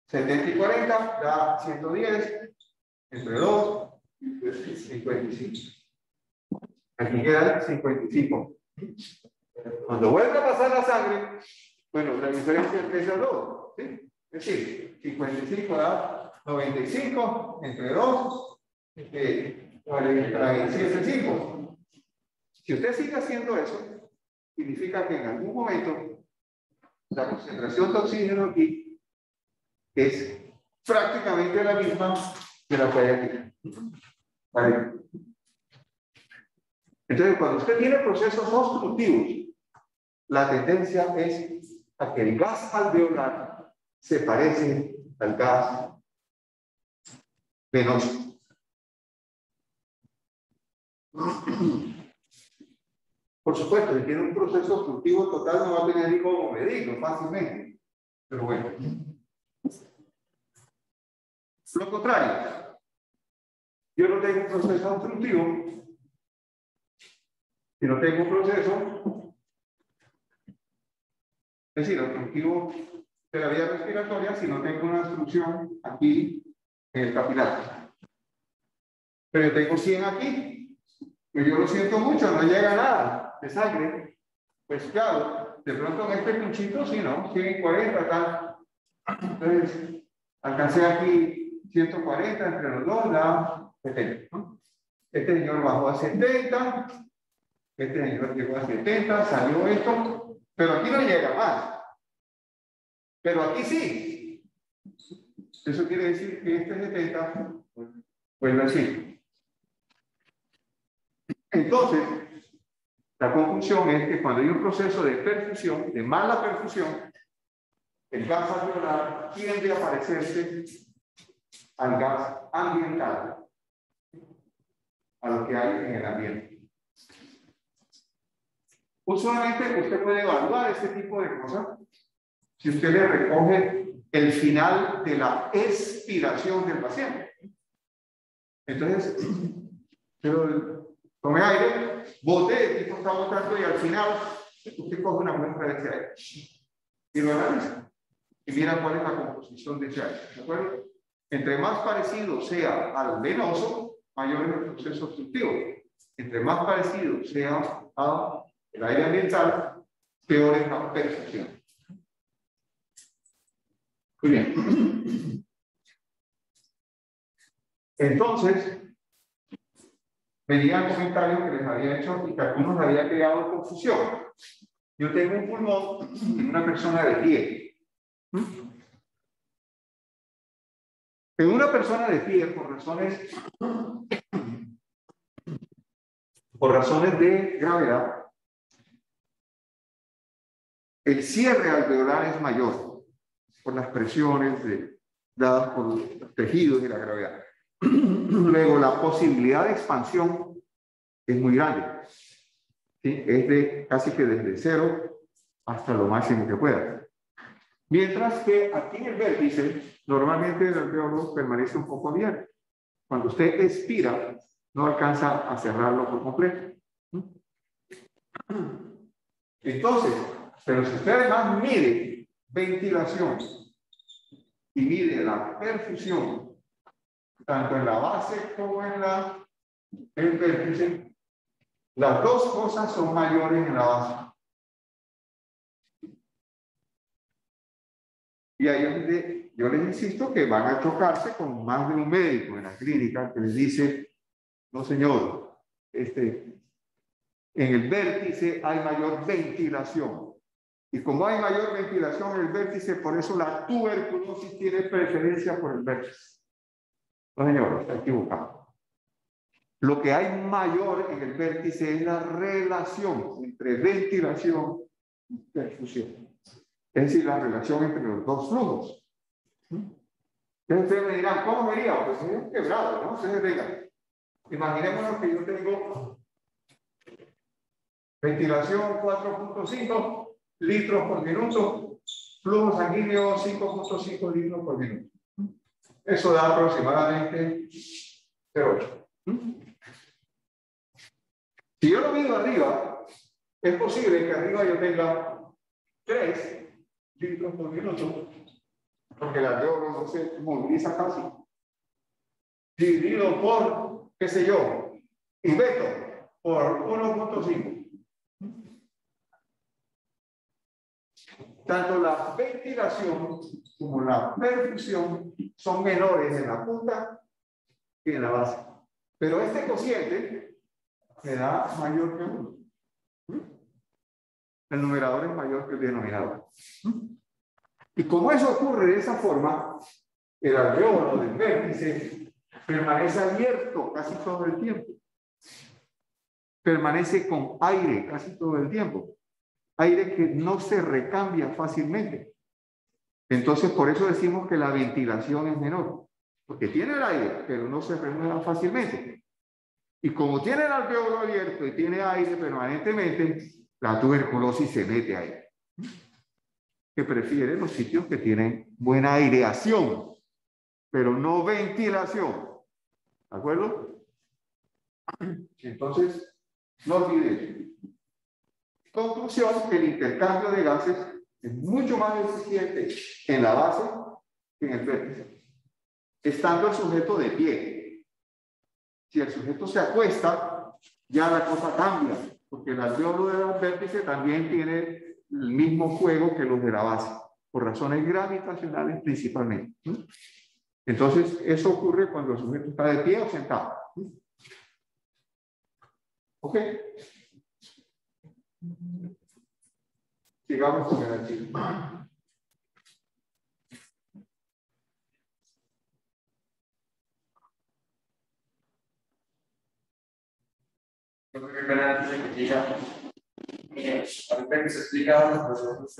70 y 40 da 110, entre 2, 55. Aquí queda 55. Cuando vuelve a pasar la sangre, bueno, la diferencia entre esas dos, ¿sí? Es decir, 55 da 95, entre 2, 45. Si usted sigue haciendo eso, significa que en algún momento la concentración de oxígeno aquí es prácticamente la misma que la que hay aquí. ¿Vale? Entonces, cuando usted tiene procesos obstructivos, la tendencia es a que el gas alveolar se parece al gas venoso. Por supuesto, si tiene un proceso obstructivo total, no va a tener ni cómo medirlo fácilmente. Pero bueno. Lo contrario, yo no tengo un proceso obstructivo, si no tengo un proceso, es decir, obstructivo de la vía respiratoria, si no tengo una obstrucción aquí en el capilar. Pero yo tengo 100 aquí, pues yo lo siento mucho, no llega nada de sangre. Pues claro, de pronto en este pinchito, sí, ¿no? 140, tal. Entonces, alcancé aquí 140 entre los dos, da 70, ¿no? Este señor bajó a 70, este señor llegó a 70, salió esto, pero aquí no llega más. Pero aquí sí. Eso quiere decir que este 70 vuelve así. Entonces, la conclusión es que cuando hay un proceso de perfusión, de mala perfusión, el gas alveolar tiende a parecerse al gas ambiental, a lo que hay en el ambiente. Usualmente usted puede evaluar este tipo de cosas si usted le recoge el final de la expiración del paciente. Entonces, pero tome aire, bote, el tipo está botando y al final usted coge una muestra de ese aire y lo analiza y mira cuál es la composición de ese aire. ¿De acuerdo? Entre más parecido sea al venoso, mayor es el proceso obstructivo. Entre más parecido sea al aire ambiental, peor es la perfusión. Muy bien. Entonces, venía el comentario que les había hecho y que a algunos había creado confusión. Yo tengo un pulmón en una persona de pie. En una persona de pie, por razones de gravedad, el cierre alveolar es mayor por las presiones dadas por los tejidos y la gravedad. Luego, la posibilidad de expansión es muy grande. ¿Sí? Es de casi que desde 0 hasta lo máximo que pueda. Mientras que aquí en el vértice, normalmente el alveolo permanece un poco abierto. Cuando usted expira, no alcanza a cerrarlo por completo. Entonces, pero si usted además mide ventilación y mide la perfusión, tanto en la base como en el vértice, las dos cosas son mayores en la base. Y ahí es donde yo les insisto que van a chocarse con más de un médico en la clínica que les dice, no señor, en el vértice hay mayor ventilación. Y como hay mayor ventilación en el vértice, por eso la tuberculosis tiene preferencia por el vértice. No señor, está equivocado. Lo que hay mayor en el vértice es la relación entre ventilación y perfusión. Es decir, la relación entre los dos flujos. Entonces ustedes me dirán, ¿cómo vería? Pues es un quebrado, ¿no? Ustedes digan, imaginémonos que yo tengo ventilación 4.5 litros por minuto, flujo sanguíneo 5.5 litros por minuto. Eso da aproximadamente 0,8. Si yo lo mido arriba, es posible que arriba yo tenga 3 litros por minuto, porque el alveolo no se moviliza casi. Dividido por, qué sé yo, y veto por 1.5. Tanto la ventilación como la perfusión son menores en la punta que en la base. Pero este cociente me da mayor que 1. el numerador es mayor que el denominador. Y como eso ocurre de esa forma, el alvéolo del vértice permanece abierto casi todo el tiempo. Permanece con aire casi todo el tiempo. Aire que no se recambia fácilmente. Entonces, por eso decimos que la ventilación es menor. Porque tiene el aire, pero no se renueva fácilmente. Y como tiene el alvéolo abierto y tiene aire permanentemente, la tuberculosis se mete ahí. Que prefiere los sitios que tienen buena aireación, pero no ventilación. ¿De acuerdo? Entonces, no olviden. Conclusión, que el intercambio de gases es mucho más eficiente en la base que en el vértice, estando el sujeto de pie. Si el sujeto se acuesta, ya la cosa cambia, porque el alvéolo del vértice también tiene el mismo juego que los de la base, por razones gravitacionales principalmente. Entonces, eso ocurre cuando el sujeto está de pie o sentado. ¿Ok? Sigamos con el archivo. Yo creo que antes de que diga, ahorita que se explicaban los procesos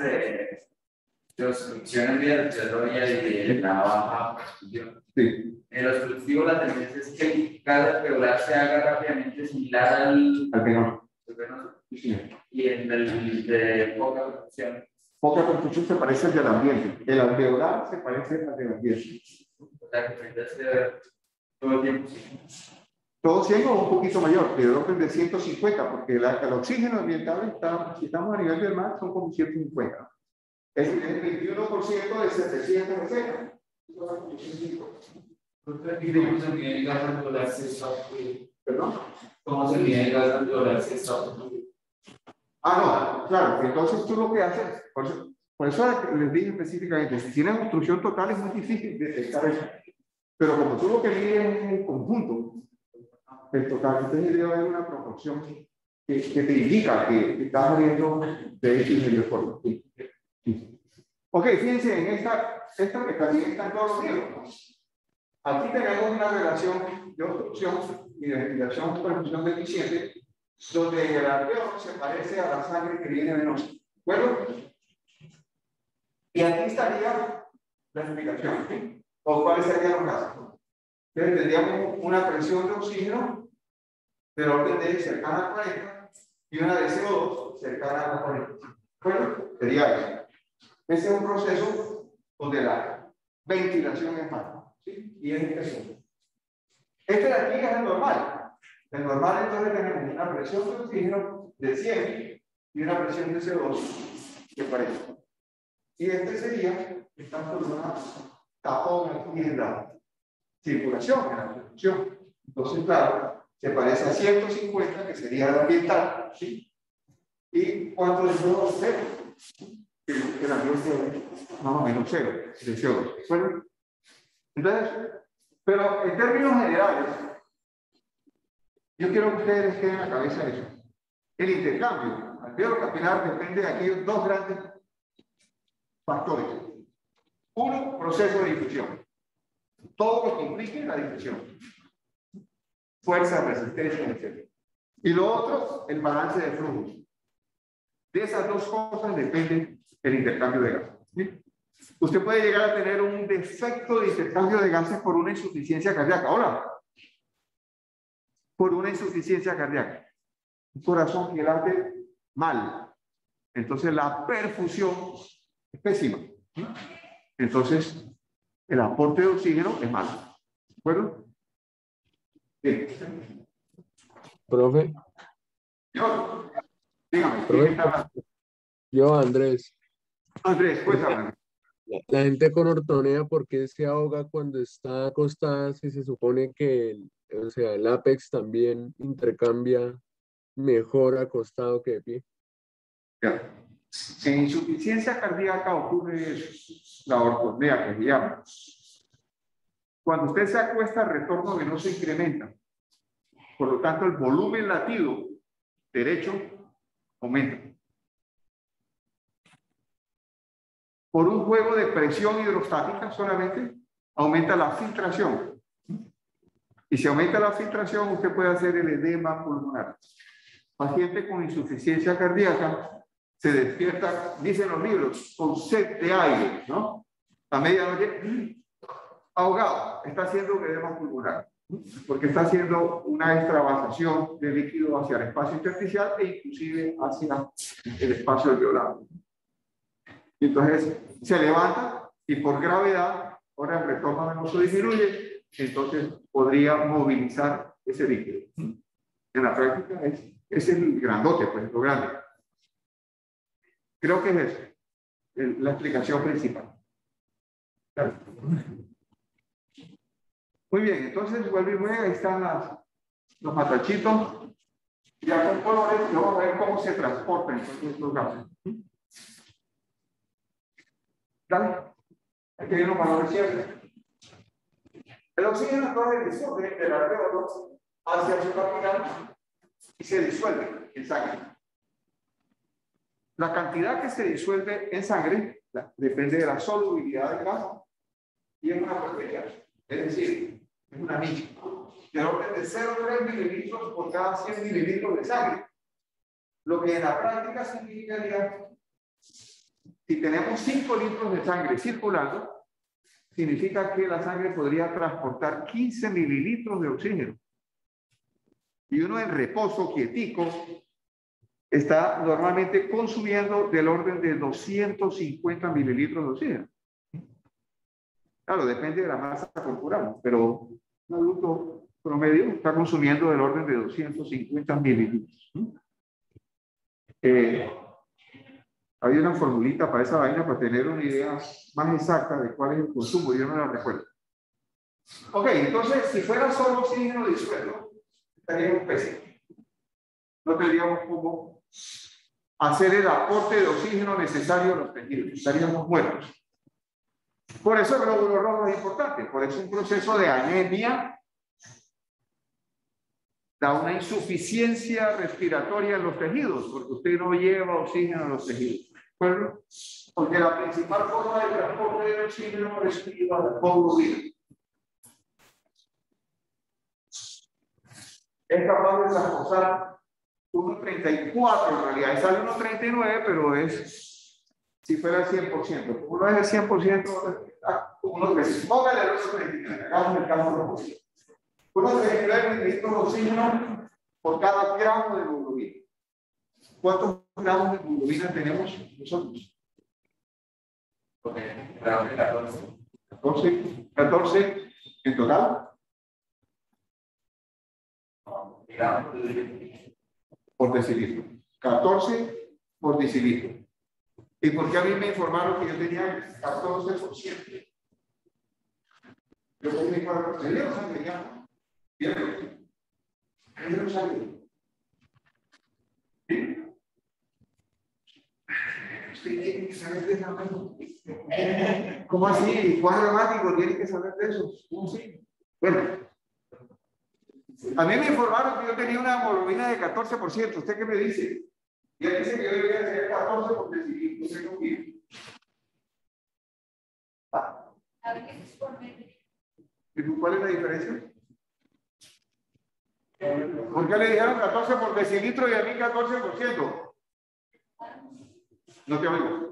de obstrucción en vía de desarrollo y de la baja perfusión. Sí. En los obstructivos la tendencia es que cada alveolar se haga rápidamente similar al venoso. Sí. Y en el de poca perfusión. Poca perfusión se parece al del ambiente. El alveolar se parece al del ambiente. O sea, que tendría todo el tiempo. Todo 100 o un poquito mayor, de orden de 150, porque el oxígeno ambiental está, si estamos a nivel del mar, son como 150. Es el 21% de 700 recetas. ¿Cómo se mide el gas alveolar si está? ¿Perdón? ¿Cómo se mide el gas alveolar si está? Ah, no, claro. Entonces tú lo que haces, por eso les dije específicamente, si tienes obstrucción total es muy difícil detectar eso. Pero como tú lo que mides es el conjunto, el total, entonces debe haber una proporción que te indica que estás saliendo de X medio forma. Sí. Ok, fíjense en esta que también está en todos los libros. Aquí tenemos una relación de obstrucción y de ventilación por perfusión deficiente, donde el alvéolo se parece a la sangre que viene venosa. ¿De acuerdo? Y aquí estaría la explicación. ¿O cuáles serían los casos? Entonces tendríamos una presión de oxígeno del orden de cercana a 40 y una de CO2 cercana a 40. Bueno, sería eso. Ese es un proceso donde la ventilación es mala. ¿Sí? Y es eso. Este de aquí es el normal. El normal entonces tenemos una presión de oxígeno de 100 y una presión de CO2 de 40. Y este sería, estamos por una tapón aquí en la circulación, en la producción. Entonces, claro, se parece a 150, que sería el ambiental, ¿sí? ¿Y cuánto de CO2? Cero. El ambiente más o menos cero de CO2. Bueno, entonces, pero en términos generales, yo quiero que ustedes queden en la cabeza eso. El intercambio alvéolo capilar depende de aquellos dos grandes factores. Uno, proceso de difusión. Todo lo que implique la difusión. Fuerza, resistencia, etc. Y lo otro, el balance de flujos. De esas dos cosas depende el intercambio de gases. ¿Sí? Usted puede llegar a tener un defecto de intercambio de gases por una insuficiencia cardíaca. Hola. Por una insuficiencia cardíaca. Un corazón que late mal. Entonces la perfusión es pésima. Entonces el aporte de oxígeno es malo. ¿De acuerdo? Bien. Profe. Dígame. Profe, yo, Andrés. Andrés, pues hablar. La gente con ortonea, ¿por qué se ahoga cuando está acostada si se supone que el ápex también intercambia mejor acostado que de pie? Ya. En insuficiencia cardíaca ocurre la ortopnea, que se llama. Cuando usted se acuesta, el retorno venoso incrementa. Por lo tanto, el volumen latido derecho aumenta. por un juego de presión hidrostática solamente, aumenta la filtración. Y si aumenta la filtración, usted puede hacer el edema pulmonar. Paciente con insuficiencia cardíaca se despierta, dicen los libros, con sed de aire, ¿no? A medianoche, ahogado, está haciendo edema pulmonar, porque está haciendo una extravasación de líquido hacia el espacio intersticial e inclusive hacia el espacio alveolar. Entonces se levanta y por gravedad, ahora el retorno venoso disminuye, entonces podría movilizar ese líquido. En la práctica es el grandote, pues lo grande. Creo que es eso, la explicación principal. Claro. Muy bien, entonces vuelve, ahí están los matachitos. Ya con colores, vamos a ver cómo se transportan estos gases. Dale, aquí viene un valor cierre. El oxígeno entonces discurre del alveolo hacia su capital y se disuelve en sangre. La cantidad que se disuelve en sangre depende de la solubilidad del gas y es una propiedad, es decir, es una milla, de orden de 0,3 mililitros por cada 100 mililitros de sangre. Lo que en la práctica significaría, si tenemos 5 litros de sangre circulando, significa que la sangre podría transportar 15 mililitros de oxígeno. Y uno en reposo, quietico, está normalmente consumiendo del orden de 250 mililitros de oxígeno. Claro, depende de la masa corporal, pero un adulto promedio está consumiendo del orden de 250 mililitros. Había una formulita para esa vaina para tener una idea más exacta de cuál es el consumo, yo no la recuerdo. Ok, entonces, si fuera solo oxígeno disuelto, estaríamos pésimos. No tendríamos cómo hacer el aporte de oxígeno necesario a los tejidos, estaríamos muertos. Por eso el glóbulo rojo es importante, por eso un proceso de anemia da una insuficiencia respiratoria en los tejidos, porque usted no lleva oxígeno a los tejidos. ¿Acuerdo? Porque la principal forma de transporte del oxígeno es la hemoglobina. Es capaz de transportar 1,34 en realidad, sale 1,39, pero es si fuera el 100%. Como no es el 100%, uno dice, póngale el 1,39, hagamos el cálculo posible. 1,39 mililitros de oxígeno por cada gramo de hemoglobina. ¿Cuántos gramos de hemoglobina tenemos nosotros? 14 en total. Por decilitro. 14 por decilitro. ¿Y por qué a mí me informaron que yo tenía 14%? Yo tenía 14%. ¿Vieron? ¿Vieron sangre? ¿Sí? Usted tiene que saber de esa. ¿Cómo así? ¿Cuál dramático tiene que saber de eso? ¿Cómo así? Bueno. A mí me informaron que yo tenía una hemoglobina de 14%. ¿Usted qué me dice? Y él dice que yo debería tener 14 por decilitro. ¿Usted qué opina? ¿Cuál es la diferencia? ¿Por qué le dijeron 14 por decilitro y a mí 14%? No te oigo.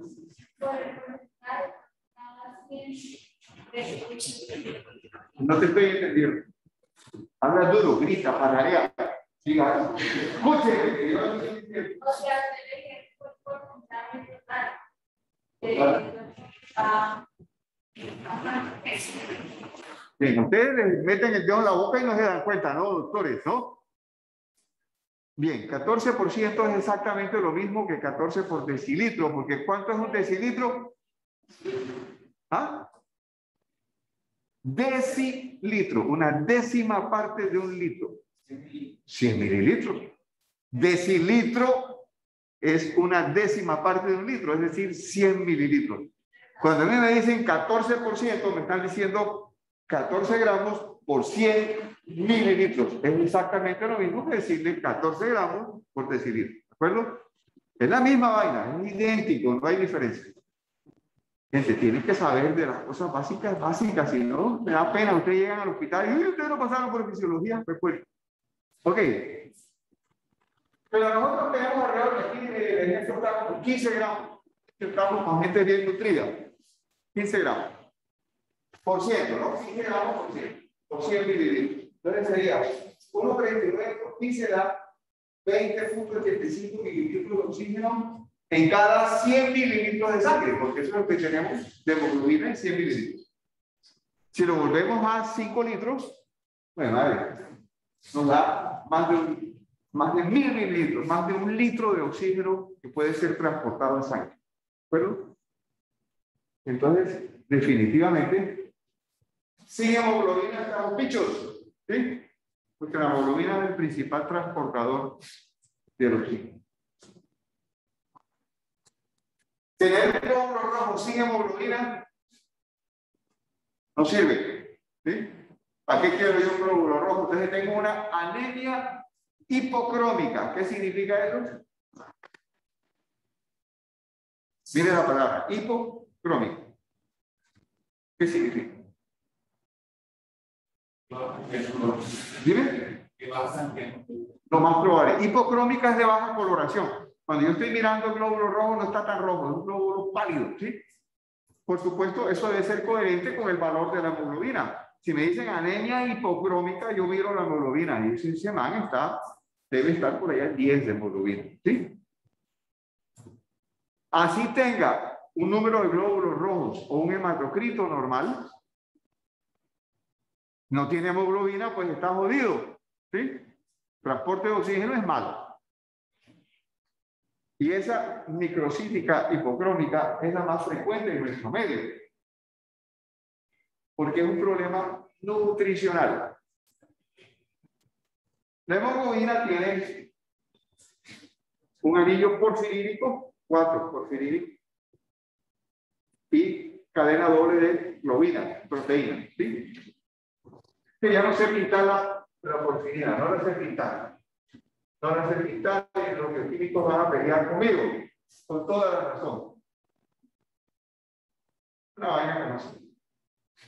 No te estoy entendiendo. Habla duro, grita, pararea. Diga, escuche. O sea, por porcentaje total. Bien, ustedes les meten el dedo en la boca y no se dan cuenta, ¿no, doctores? ¿No? Bien, 14% es exactamente lo mismo que 14 por decilitro, porque ¿cuánto es un decilitro? ¿Ah? Decilitro, una décima parte de un litro. 100 mililitros. Decilitro es una décima parte de un litro, es decir, 100 mililitros. Cuando a mí me dicen 14%, me están diciendo 14 gramos por 100 mililitros. Es exactamente lo mismo que decirle 14 gramos por decilitro. ¿De acuerdo? Es la misma vaina, es idéntico, no hay diferencia. Gente, tienen que saber de las cosas básicas, si no, me da pena, ustedes llegan al hospital y ustedes no pasaron por fisiología, pues. Ok. Pero nosotros tenemos alrededor de aquí, en esto estamos con 15 gramos, estamos con gente bien nutrida, 15 gramos, por ciento, ¿no? 15 gramos por 100 mililitros. Entonces sería 1,39 por 15 da 20,85 mililitros de oxígeno en cada 100 mililitros de sangre, porque eso es lo que tenemos de hemoglobina en 100 mililitros. Si lo volvemos a 5 litros, bueno, a ver, nos da más de 1000 mililitros, más de 1 litro de oxígeno que puede ser transportado en sangre. ¿De acuerdo? Entonces, definitivamente, sin hemoglobina estamos bichos, ¿sí? Porque la hemoglobina es el principal transportador del oxígeno. Tener glóbulos rojos sin hemoglobina no sirve, ¿sí? ¿Para qué quiero yo un glóbulo rojo? Entonces tengo una anemia hipocrómica. ¿Qué significa eso? Mire la palabra, hipocrómica. ¿Qué significa? Dime. Lo más probable. Hipocrómica es de baja coloración. Cuando yo estoy mirando el glóbulo rojo no está tan rojo, es un glóbulo pálido, ¿sí? Por supuesto, eso debe ser coherente con el valor de la hemoglobina. Si me dicen anemia hipocrómica, yo miro la hemoglobina y ese man debe estar por allá en 10 de hemoglobina, ¿sí? Así tenga un número de glóbulos rojos o un hematocrito normal, no tiene hemoglobina, pues está jodido, ¿sí? Transporte de oxígeno es malo. Y esa microcítica hipocrómica es la más frecuente en nuestro medio, porque es un problema nutricional. La hemoglobina tiene un anillo porfirídico, 4 porfirídicos, y cadena doble de globina, proteína, ¿sí? Que ya no sé pintar la porfirina, no la sé pintar. No la sé pintar y los bioquímicos van a pelear conmigo, con toda la razón. Una vaina que no sé.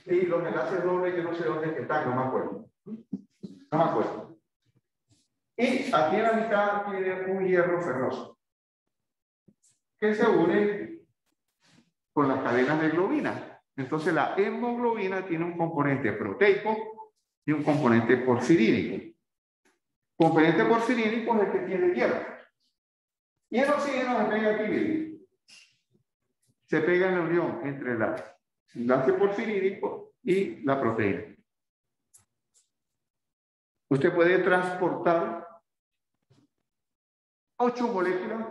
Y los enlaces dobles, yo no sé dónde están, no me acuerdo. No me acuerdo. Y aquí en la mitad tiene un hierro ferroso, que se une con las cadenas de globina. Entonces la hemoglobina tiene un componente proteico y un componente porfirínico. Componente porfirínico es el que tiene hierro. Y el oxígeno se pega aquí, miren. Se pega en la unión entre el enlace porfirínico y la proteína. Usted puede transportar 8 moléculas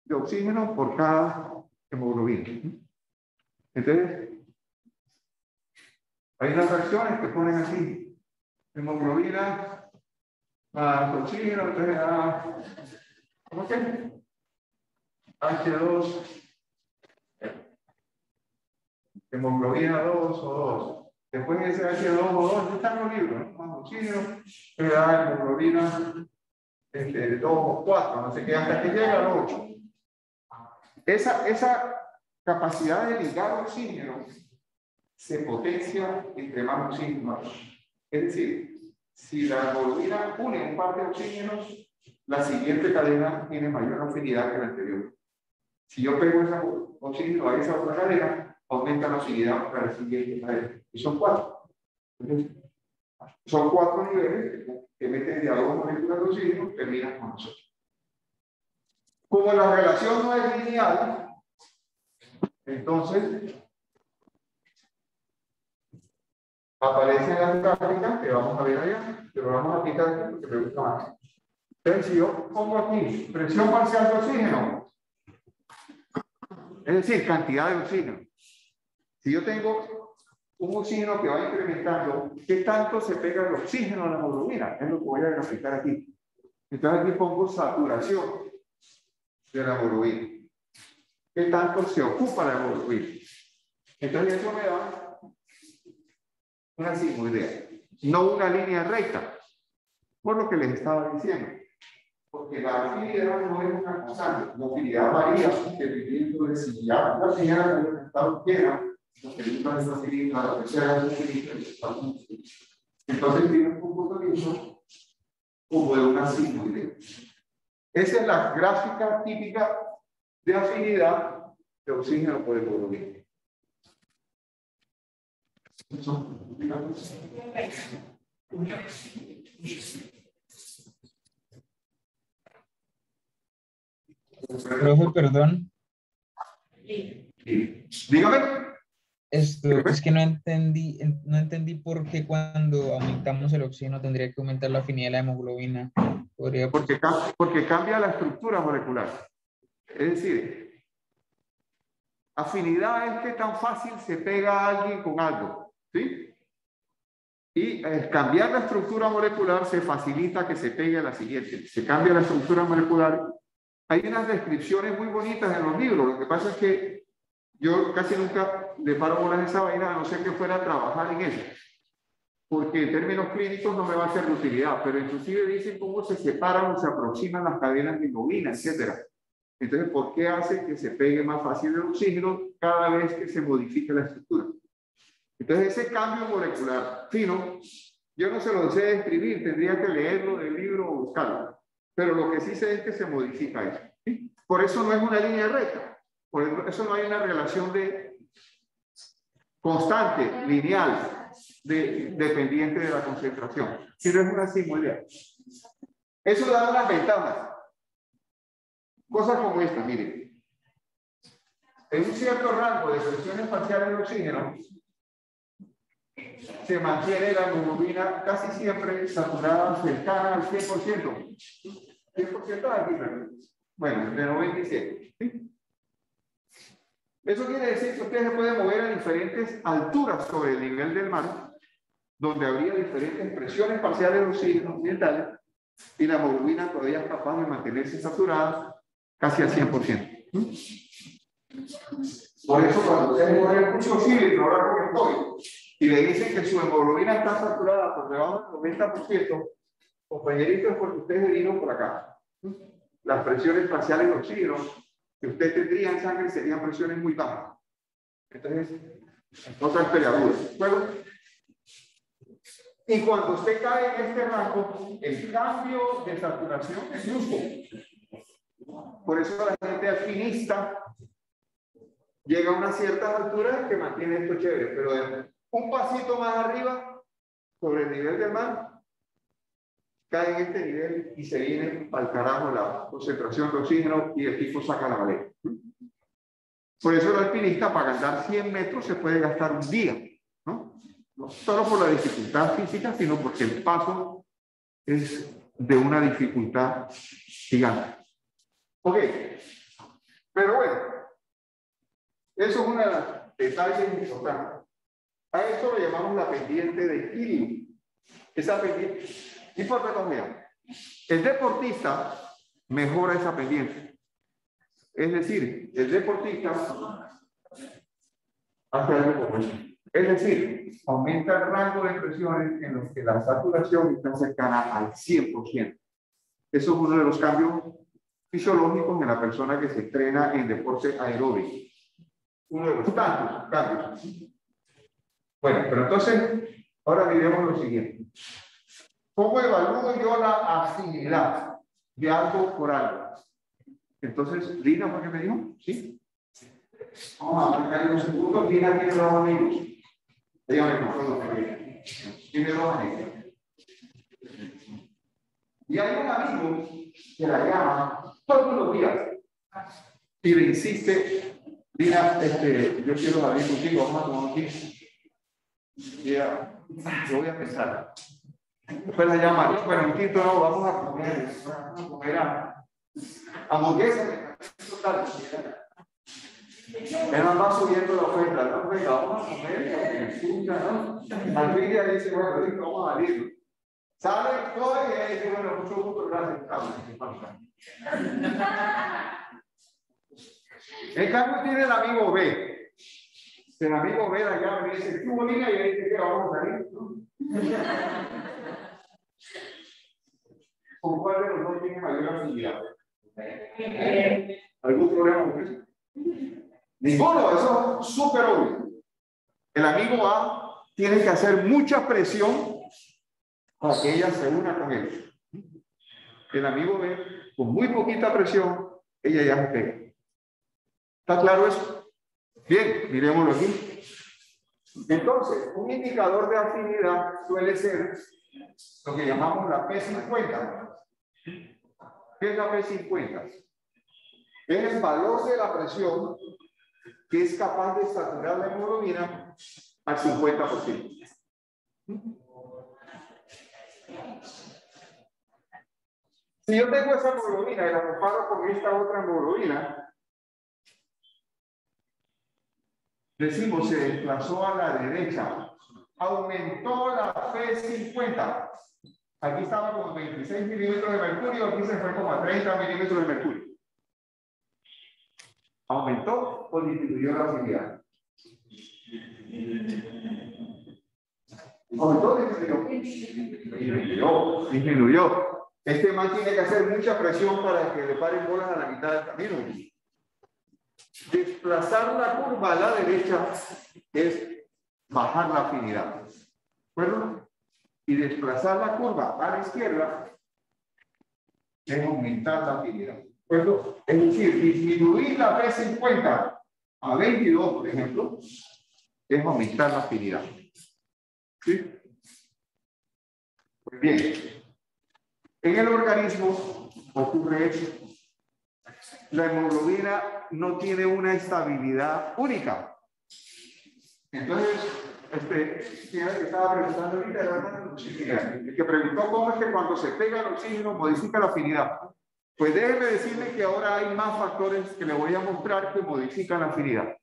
de oxígeno por cada hemoglobina. Entonces, hay unas reacciones que ponen así: hemoglobina más oxígeno, entonces ¿cómo que? H2, hemoglobina 2 o 2. Después de ese H2 o 2, están los libros, ¿no? Más oxígeno, que da hemoglobina 2 o 4, no sé qué, hasta que llega al 8. Esa capacidad de ligar oxígeno se potencia entre más oxígeno. Es decir, si la hemoglobina une un par de oxígenos, la siguiente cadena tiene mayor afinidad que la anterior. Si yo pego ese oxígeno a esa otra cadena, aumenta la afinidad para la siguiente cadena. Y son 4. Entonces, son 4 niveles que meten de a 2 moléculas de oxígeno, terminan con nosotros. Como la relación no es lineal, entonces aparece en las gráficas que vamos a ver allá, pero vamos a quitar aquí porque me gusta más. Entonces, si yo pongo aquí presión parcial de oxígeno, es decir, cantidad de oxígeno. Si yo tengo un oxígeno que va incrementando, ¿qué tanto se pega el oxígeno a la hemoglobina? Es lo que voy a graficar aquí. Entonces aquí pongo saturación de la hemoglobina. ¿Qué tanto se ocupa la hemoglobina? Entonces eso me da una sinuidea, no una línea recta, por lo que les estaba diciendo. Porque la afinidad no es una constante, la afinidad varía dependiendo de si ya la señal está llena, la segunda está cilindra, la tercera es cilindra, entonces tiene un comportamiento como de una sinuidea. Esa es la gráfica típica de afinidad de oxígeno por hemoglobina. Profe, perdón. Dígame. Esto es que no entendí por qué cuando aumentamos el oxígeno tendría que aumentar la afinidad de la hemoglobina. Porque cambia la estructura molecular. Es decir, afinidad es que tan fácil se pega a alguien con algo, ¿sí? Y al cambiar la estructura molecular se facilita que se pegue a la siguiente. Se cambia la estructura molecular. Hay unas descripciones muy bonitas en los libros. Lo que pasa es que yo casi nunca le paro bolas a esa vaina, a no ser que fuera a trabajar en eso. Porque en términos clínicos no me va a ser de utilidad, pero inclusive dicen cómo se separan o se aproximan las cadenas de hemoglobina, etc. Entonces, ¿por qué hace que se pegue más fácil el oxígeno cada vez que se modifica la estructura? Entonces, ese cambio molecular fino, yo no se lo sé describir, tendría que leerlo del libro o buscarlo. Pero lo que sí sé es que se modifica eso, ¿sí? Por eso no es una línea recta. Por eso no hay una relación de constante, lineal, dependiente de la concentración, sino es una sinuidea. Eso da unas ventajas. Cosas como esta, miren. En un cierto rango de presiones parciales de oxígeno, se mantiene la hemoglobina casi siempre saturada cercana al 100%. 100% aquí, bueno, de 97. ¿Sí? Eso quiere decir que usted se puede mover a diferentes alturas sobre el nivel del mar, donde habría diferentes presiones parciales de oxígeno ambientales, y la hemoglobina todavía es capaz de mantenerse saturada casi al 100%. Por eso cuando usted mueve mucho oxígeno, ahora como estoy, y le dicen que su hemoglobina está saturada por debajo del 90%, compañerito, es porque usted es vino por acá. Las presiones parciales de oxígeno que usted tendría en sangre serían presiones muy bajas. Entonces, no tan peleaduras. Bueno, y cuando usted cae en este rango, el cambio de saturación es brusco. Por eso la gente alpinista llega a unas ciertas alturas que mantiene esto chévere, pero de un pasito más arriba, sobre el nivel del mar, cae en este nivel y se viene al carajo la concentración de oxígeno y el tipo saca la maleta. Por eso el alpinista, para andar 100 metros, se puede gastar un día, ¿no? No solo por la dificultad física, sino porque el paso es de una dificultad gigante. Ok, pero bueno, eso es un detalle importante. A eso lo llamamos la pendiente de Hill. Esa pendiente, y por mira, el deportista mejora esa pendiente. Es decir, el deportista hace algo como eso. Es decir, aumenta el rango de presiones en los que la saturación está cercana al 100%. Eso es uno de los cambios fisiológicos en la persona que se entrena en deporte aeróbico. Uno de los tantos cambios. Bueno, pero entonces, ahora miremos lo siguiente. ¿Cómo evalúo yo la afinidad de algo por algo? Entonces, Lina, ¿por qué me dijo? ¿Sí? Vamos a marcar unos segundos. Lina tiene dos amigos. Ella me contó tiene dos amigos. Y hay un amigo que la llama todos los días y le insiste, Lina, yo quiero salir contigo, vamos a tomar un tinto. Y ella, yo voy a pensar. Después la llama, bueno, un tinto no, vamos a comer hamburguesa. Él va subiendo la oferta, ¿no? Venga, vamos a comer, ¿no? Al fin ya dice, bueno, vamos a salir. Sale todo y ella dice, bueno, mucho gusto, gracias. En cambio tiene el amigo B. El amigo B la llama y dice, tú bonita, y ahí dice que vamos a salir, ¿no? ¿Con cuál de los dos tiene mayor afinidad? ¿Algún problema con eso? Ninguno, eso es súper obvio. El amigo A tiene que hacer mucha presión para que ella se una con él. El amigo B, con muy poquita presión, ella ya se pega. ¿Está claro eso? Bien, miremoslo aquí. Entonces, un indicador de afinidad suele ser lo que llamamos la P50. ¿Qué es la P50? Es el valor de la presión que es capaz de saturar la hemoglobina al 50%. Si yo tengo esa hemoglobina y la comparo con esta otra hemoglobina, decimos se desplazó a la derecha, aumentó la P50. Aquí estaba como 26 milímetros de mercurio, aquí se fue como a 30 milímetros de mercurio. ¿Aumentó o disminuyó la afinidad? ¿Aumentó o disminuyó? Disminuyó. Este man tiene que hacer mucha presión para que le paren bolas a la mitad del camino. Desplazar la curva a la derecha es bajar la afinidad. ¿De acuerdo? Y desplazar la curva a la izquierda es aumentar la afinidad. ¿De acuerdo? Es decir, disminuir la P50 a 22, por ejemplo, es aumentar la afinidad. ¿Sí? Muy bien. En el organismo ocurre eso. La hemoglobina no tiene una estabilidad única. Entonces, señora que estaba preguntando ahorita era el que preguntó cómo es que cuando se pega el oxígeno modifica la afinidad. Pues déjeme decirle que ahora hay más factores que le voy a mostrar que modifican la afinidad.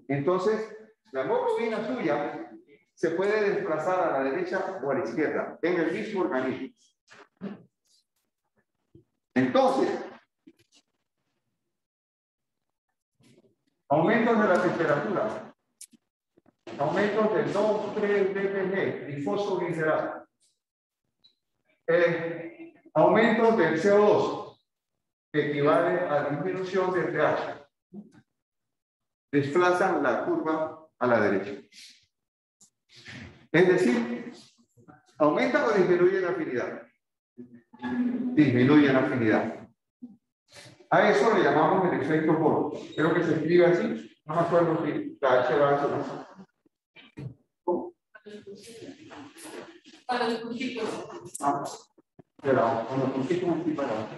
Entonces, la hemoglobina suya se puede desplazar a la derecha o a la izquierda en el mismo organismo. Entonces, aumentos de la temperatura, aumentos del 2,3-DPG, trifosfoglicerato, aumentos del CO2, que equivale a disminución del pH, desplazan la curva a la derecha. Es decir, aumenta o disminuye la afinidad. Disminuye la afinidad. A eso le llamamos el efecto Bohr. Creo que se escribe así. No me acuerdo si la H va a ser. ¿Cómo? Para los puntitos. Pero con los puntitos aquí para abajo.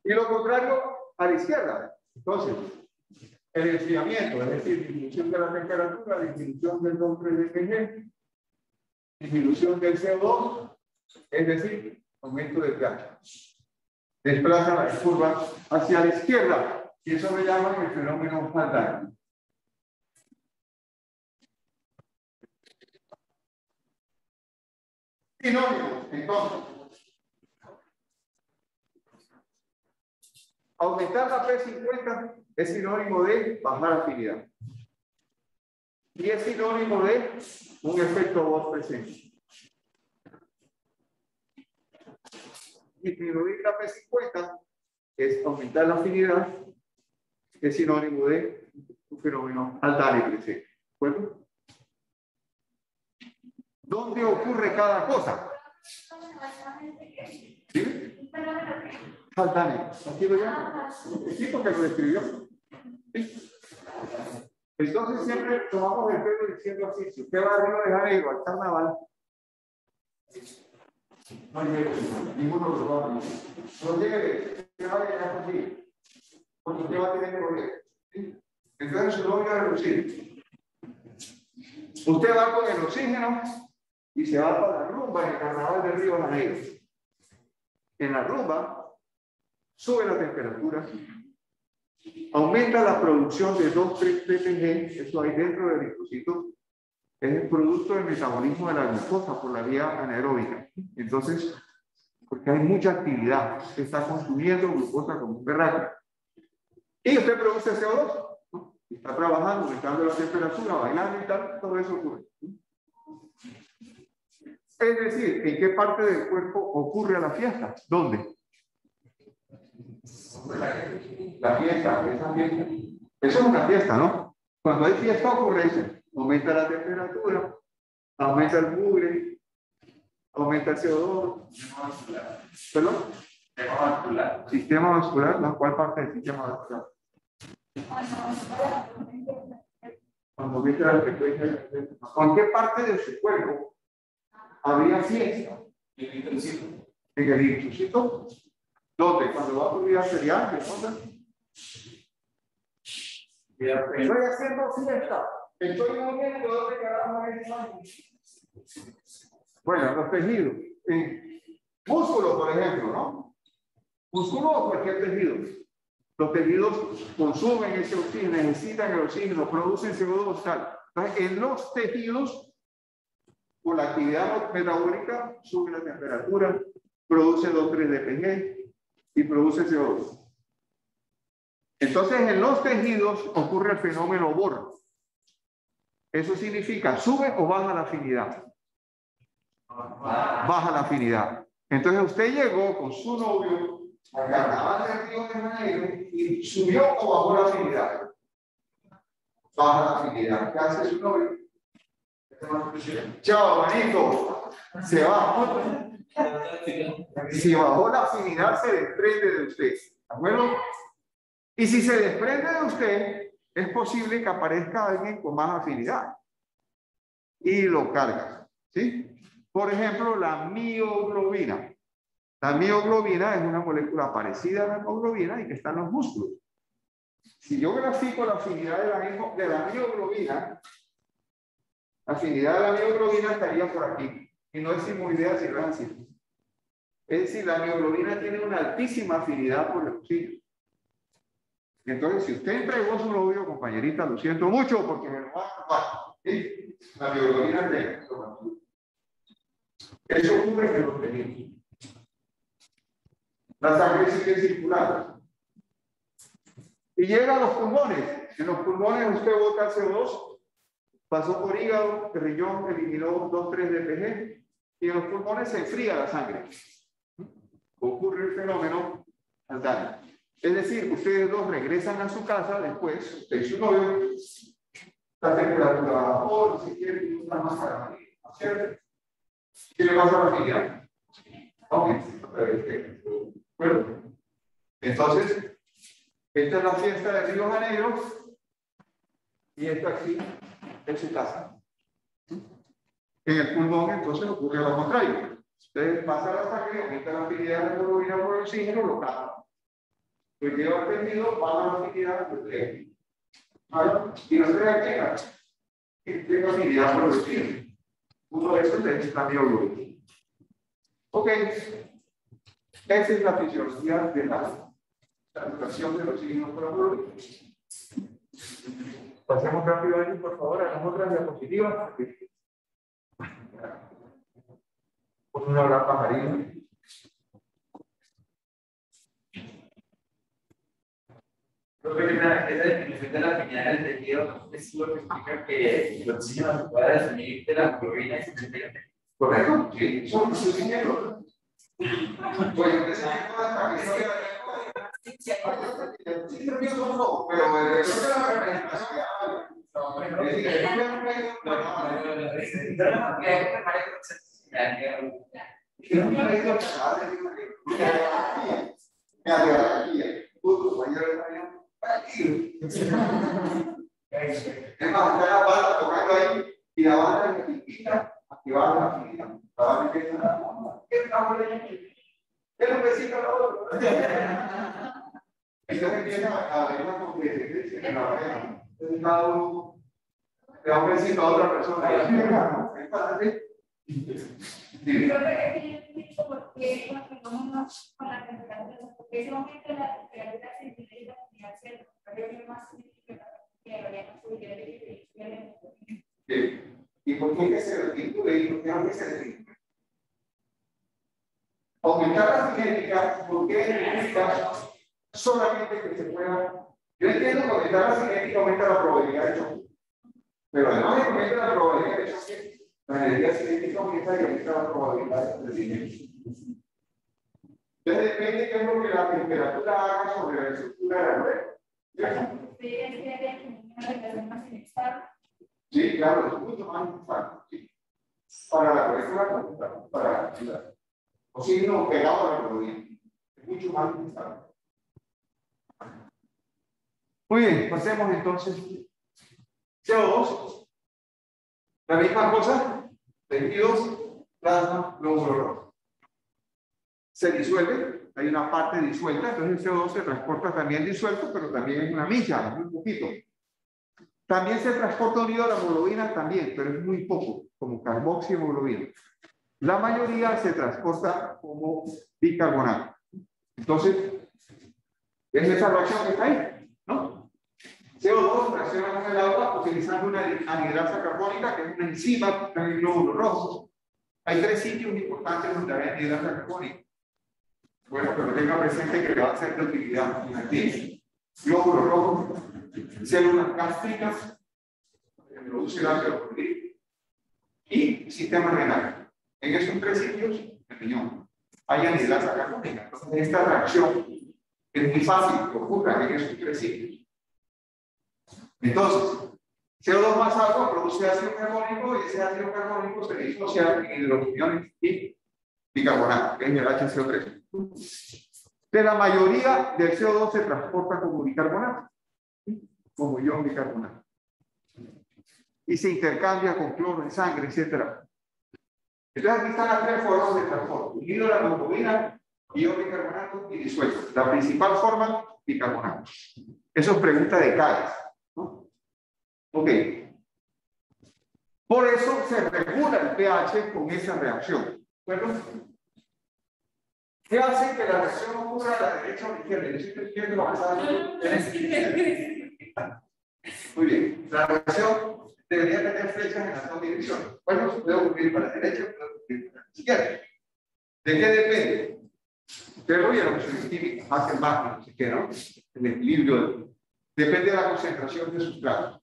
Y lo contrario a la izquierda. Entonces, el enfriamiento, es decir, disminución de la temperatura, disminución del 2,3-DPG, disminución del CO2, es decir, aumento del pH. Desplaza la curva hacia la izquierda y eso le llaman el fenómeno Haldane. Sinónimos, entonces. Aumentar la P50 es sinónimo de bajar afinidad. Y es sinónimo de un efecto Bohr presente. Disminuir la P50 es aumentar la afinidad, es sinónimo de un fenómeno Haldane presente. ¿De acuerdo? ¿Dónde ocurre cada cosa? ¿Sí? Haldane. ¿Aquí lo llamo? Sí, porque lo describió. ¿Sí? Entonces siempre tomamos el pelo diciendo así: si usted va a Río de Janeiro al carnaval, no llegue, ninguno de los dos. No llegue, que vaya a llegar contigo. Porque usted va a tener que volver. ¿Sí? Entonces se lo voy a reducir. Usted va con el oxígeno y se va para la rumba en el carnaval de Río de Janeiro. En la rumba sube la temperatura, aumenta la producción de 2,3-DPG, eso hay dentro del linfocito, es el producto del metabolismo de la glucosa por la vía anaeróbica. Entonces, porque hay mucha actividad, se está consumiendo glucosa como un berraco. Y usted produce CO2, ¿no? Está trabajando, aumentando la temperatura, bailando y tal, todo eso ocurre. Es decir, ¿en qué parte del cuerpo ocurre la fiesta? ¿Dónde? La fiesta, esa fiesta. Eso es una fiesta, ¿no? Cuando hay fiesta ocurre eso. Aumenta la temperatura, aumenta el mugre, aumenta el CO2. ¿Perdón? Sistema vascular. Sistema vascular, ¿la cuál parte del sistema vascular? Cuando aumenta la frecuencia. ¿Con qué parte de su cuerpo habría fiesta? En el introncito. En el introncito. ¿Dónde? Cuando va a tu vida arterial, ¿qué pasa? Estoy haciendo fiesta. Estoy moviendo ¿dónde carajo es? Bueno, los tejidos. Músculos, por ejemplo, ¿no? Músculo o cualquier tejido. Los tejidos consumen ese oxígeno, necesitan el oxígeno, producen CO2, tal. Entonces, en los tejidos, por la actividad metabólica, sube la temperatura, produce 2,3 de pH y produce CO2. Entonces, en los tejidos ocurre el fenómeno Bohr. Eso significa, sube o baja la afinidad. Baja la afinidad. Entonces, usted llegó con su novio a Carnaval del Río de Janeiro y subió o bajó la afinidad. Baja la afinidad. ¿Qué hace su novio? Chao, manito. Se va. Si bajó la afinidad, se desprende de usted. ¿De acuerdo? Y si se desprende de usted, es posible que aparezca alguien con más afinidad y lo carga. ¿Sí? Por ejemplo, la mioglobina. La mioglobina es una molécula parecida a la hemoglobina y que está en los músculos. Si yo grafico la afinidad de la mioglobina, la afinidad de la mioglobina estaría por aquí. Y no decimos idea si lo es así. Es decir, la mioglobina tiene una altísima afinidad por el oxígeno. Entonces, si usted entregó su novio, compañerita, lo siento mucho porque me lo va a tomar. ¿Sí? La mioglobina es eso ocurre en los tejidos. La sangre sigue circulando. Y llega a los pulmones. En los pulmones usted bota CO2, pasó por hígado, riñón, eliminó 2,3 de pH, y en los pulmones se enfría la sangre. Ocurre el fenómeno Aldana. Es decir, ustedes dos regresan a su casa después, usted y su novio, la temperatura bajó, no se quiere una máscara, ¿cierto? ¿Qué le pasa a la afinidad? Bueno, entonces, esta es la fiesta de Río de Janeiro y esta aquí es su casa. En el pulmón, entonces, ocurre lo contrario. Ustedes pasan la sangre, aumenta la afinidad de la hemoglobina por el oxígeno, lo captan. Pues lleva el tejido, baja la afinidad del tejido. ¿Vale? Y no se reactiva. Y tiene afinidad por el oxígeno. Uno de esos es la mioglobina. Ok. Esa es la fisiología de la saturación del oxígeno por la hemoglobina. Pasemos rápido ahí, por favor, a las otras diapositivas. Por una hora pajarina. Esa definición de la afinidad del tejido es lo que explica que el oxígeno se puede asumir de la hemoglobina y se integra. ¿Correcto? Sí, son sus ingenieros. Pues yo pensé que toda esta historia es más, está la banda tocando ahí y la banda que invita a activar la afinidad. ¿Qué estamos leyendo? ¿Qué es lo que sigue la otra? Entonces empieza a haber una competencia en la pareja. Entonces cada uno le da un besito a otra persona. ¿Qué pasa? Yo creo que porque los fenómenos con la temperatura, porque ese momento la temperatura se incrementa y la comunidad se vuelve más significativa que habría que subir el ¿Y por qué se desvincula y por qué no se desvincula? Aumentar la cinética, ¿por qué significa solamente que se pueda? Yo entiendo que aumentar la cinética aumenta la probabilidad de choque. Pero además de que aumenta la probabilidad de choque, la energía cinética aumenta y aumenta la probabilidad de cinética. Entonces depende de qué es lo que la temperatura haga sobre la estructura Sí, claro, es mucho más inestable. Sí. Para la cobertura, para la oxígeno pegado a la hemoglobina. Es mucho más inestable. Muy bien, pasemos entonces. CO2. La misma cosa, tejidos, plasma, glóbulo rojo. Se disuelve, hay una parte disuelta, entonces el CO2 se transporta también disuelto, pero también es una milla, muy poquito. También se transporta unido a la hemoglobina, también, pero es muy poco, como carboxihemoglobina. La mayoría se transporta como bicarbonato. Entonces, es esa reacción que está ahí, ¿no? CO2 reacciona con el agua utilizando una anhidrasa carbónica, que es una enzima que está en el glóbulo rojo. Hay 3 sitios importantes donde hay anhidrasa carbónica. Bueno, pero tenga presente que le va a ser de utilidad aquí. Glóbulo rojo, células gástricas, que produce el ácido clorhídrico, y sistema renal. En esos 3 sitios, el riñón, hay anhidrasa carbónica. Entonces, esta reacción es muy fácil que ocurra en esos 3 sitios. Entonces, CO2 más agua produce ácido carbónico y ese ácido carbónico se disocia en hidrogeniones y bicarbonato, que es el HCO3. De la mayoría del CO2 se transporta como bicarbonato, como ion bicarbonato. Y se intercambia con cloro en sangre, etc. Entonces aquí están las 3 formas de transporte: unido a la hemoglobina, ion bicarbonato y disuelto. La principal forma, bicarbonato. Eso es pregunta de CAES, ¿no? Ok. Por eso se regula el pH con esa reacción. ¿Bueno? ¿Qué hace que la reacción ocurra a la derecha o a la izquierda? Yo siempre quiero lo muy bien. La reacción debería tener flechas en las 2 direcciones. Bueno, puede ocurrir para la derecha, puede ocurrir para la izquierda. ¿De qué depende? Ustedes lo vieron, su química, más el más, no sé qué, ¿no? El equilibrio depende de la concentración de sustratos.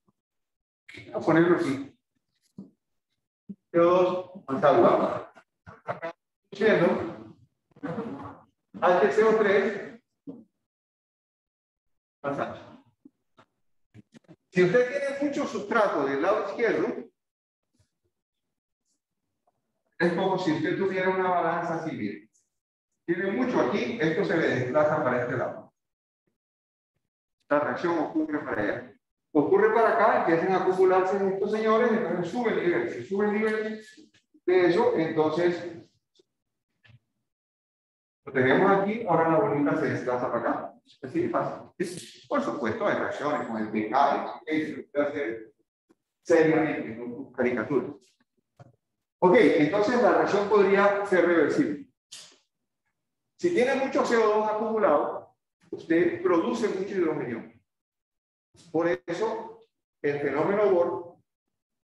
Voy a ponerlo aquí. CO2 contado. Diciendo HCO3 más H. Si usted tiene mucho sustrato del lado izquierdo, es como si usted tuviera una balanza así, mire. Tiene mucho aquí, esto se le desplaza para este lado. La reacción ocurre para allá. Ocurre para acá, empiezan a acumularse estos señores, entonces sube el nivel. Si sube el nivel de eso, entonces lo tenemos aquí, ahora la bolita se desplaza para acá. Es así de fácil. Por supuesto, hay reacciones con el pH, que se puede hacer seriamente, no caricaturas. Ok, entonces la reacción podría ser reversible. Si tiene mucho CO2 acumulado, usted produce mucho hidrógeno. Por eso, el fenómeno Bohr,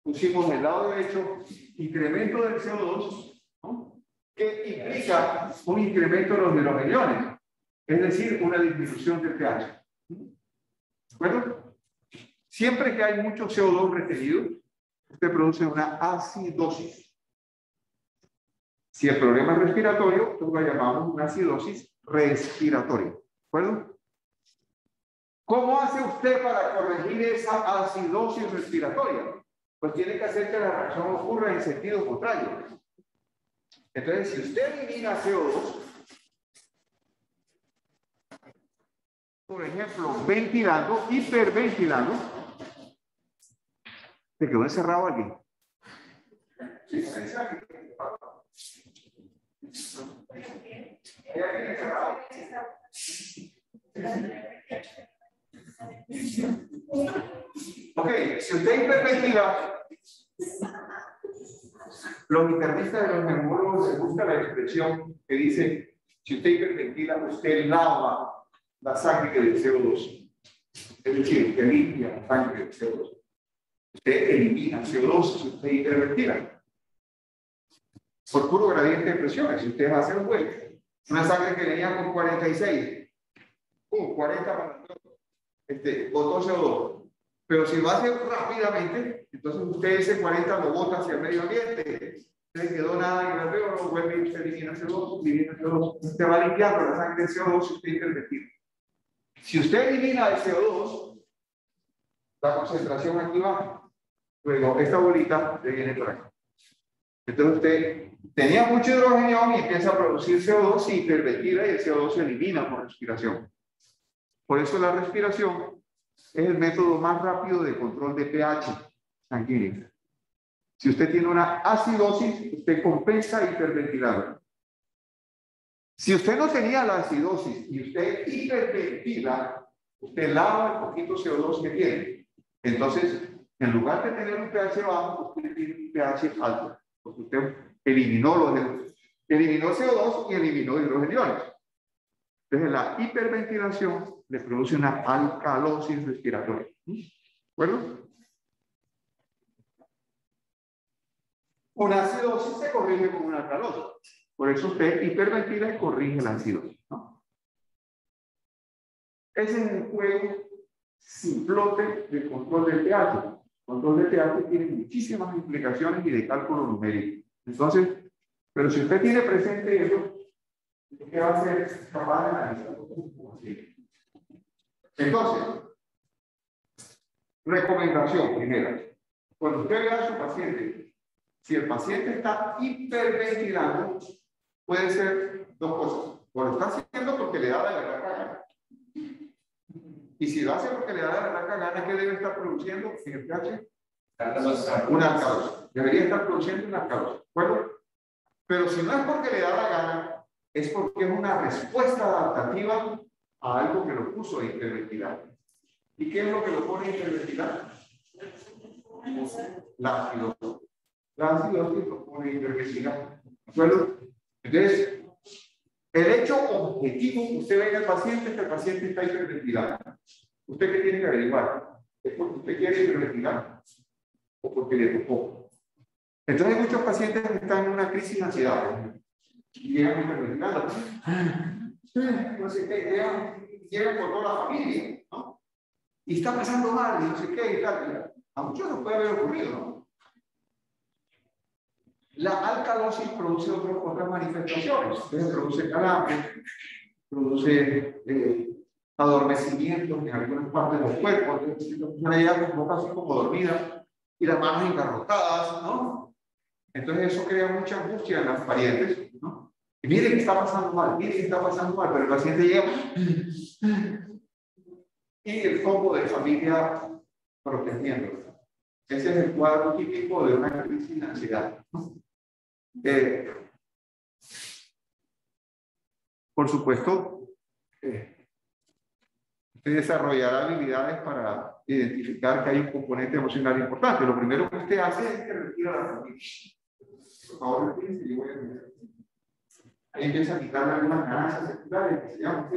pusimos del lado derecho incremento del CO2, ¿no? Que implica un incremento de los hidrogeniones, es decir, una disminución del pH. ¿De acuerdo? Siempre que hay mucho CO2 retenido, usted produce una acidosis. Si el problema es respiratorio, nosotros lo llamamos una acidosis respiratoria. ¿De acuerdo? ¿Cómo hace usted para corregir esa acidosis respiratoria? Pues tiene que hacer que la reacción ocurra en sentido contrario. Entonces, si usted elimina CO2, por ejemplo, ventilando, hiperventilando, ¿te quedó encerrado alguien? Sí, ok, si usted hiperventila, los internistas de los neumólogos les gusta la expresión que dice: si usted hiperventila, usted lava la sangre del CO2. Es decir, que limpia la sangre del CO2. Usted elimina CO2 si usted hiperventila. Por puro gradiente de presión. Si usted hace un vuelco, una sangre que venía con 46, 40 para botó CO2. Pero si lo hace rápidamente, entonces usted ese 40 lo bota hacia el medio ambiente. No le quedó nada en el alveolo, vuelve y usted elimina CO2, elimina CO2. Usted va limpiando la sangre de CO2 si usted intervenir. Si usted elimina el CO2, la concentración aquí baja. Luego, esta bolita le viene por acá. Entonces usted tenía mucho hidrógeno y empieza a producir CO2, se hiperventila y el CO2 se elimina por respiración. Por eso la respiración es el método más rápido de control de pH sanguíneo. Si usted tiene una acidosis, usted compensa hiperventilando. Si usted no tenía la acidosis y usted hiperventila, usted lava el poquito CO2 que tiene. Entonces, en lugar de tener un pH bajo, usted tiene un pH alto. Porque usted eliminó CO2 y eliminó hidrogeniones. Entonces, la hiperventilación le produce una alcalosis respiratoria. ¿De acuerdo? Una acidosis se corrige con una alcalosis. Por eso usted hiperventila y corrige la acidosis, ¿no? Ese es un juego simplote de control del pH. El control del pH tiene muchísimas implicaciones y de cálculo numérico. Entonces, pero si usted tiene presente eso, ¿qué va a ser capaz de analizar? Entonces, recomendación primera. Cuando usted vea a su paciente, si el paciente está hiperventilando, puede ser dos cosas. O lo está haciendo porque le da la gana. Y si lo hace porque le da la gana, ¿qué debe estar produciendo en el pH? Una alcalosis. Debería estar produciendo una alcalosis. ¿De acuerdo? Pero si no es porque le da la gana, es porque es una respuesta adaptativa a algo que lo puso a hiperventilar. ¿Y qué es lo que lo pone a hiperventilar? La acidosis. La acidosis lo pone a hiperventilar. ¿De acuerdo? Entonces, el hecho objetivo que usted ve en el paciente es que el paciente está hiperventilado. ¿Usted qué tiene que averiguar? ¿Es porque usted quiere hiperventilar o porque le tocó? Entonces, hay muchos pacientes que están en una crisis de ansiedad. Y llegan hiperventilando. No sé qué, llegan con toda la familia, ¿no? Y está pasando mal, y no sé qué, y tal. A muchos nos puede haber ocurrido, ¿no? La alcalosis produce otras manifestaciones. Entonces, produce calambre, produce adormecimiento en algunas partes del cuerpo. Entonces, una idea como casi como dormida y las manos engarrotadas, ¿no? Entonces, eso crea mucha angustia en las parientes, ¿no? Y miren que está pasando mal, miren que está pasando mal, pero el paciente llega y el combo de familia protegiéndolo. Ese es el cuadro típico de una crisis de ansiedad, ¿no? Por supuesto, usted desarrollará habilidades para identificar que hay un componente emocional importante. Lo primero que usted hace es que retira a la familia. Por favor, retírese, yo voy a ver. Ahí empieza a quitarle algunas ganancias secundarias que se llaman.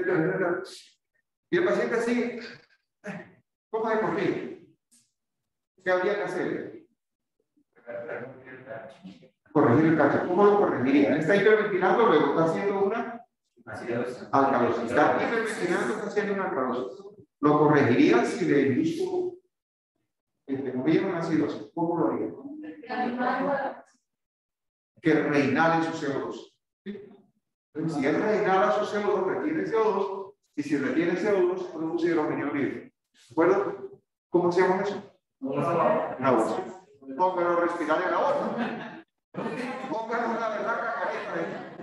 Y el paciente sigue. ¿Cómo de corregir? ¿Qué habría que hacer? Corregir el cacho. ¿Cómo lo corregiría? Él está hiperventilando, luego está haciendo una alcalosis. Está hiperventilando, está haciendo una alcalosis. ¿Lo corregiría si le induzco una acidosis? ¿Cómo lo haría? Que reinale su CO2. Entonces, si él reinala su CO2, retiene CO2, y si retiene CO2, produce hidrógeno libre. ¿De acuerdo? ¿Cómo hacemos eso? Una bolsa. Póngalo a respirar en la bolsa. Póngalo una verdad cacareta.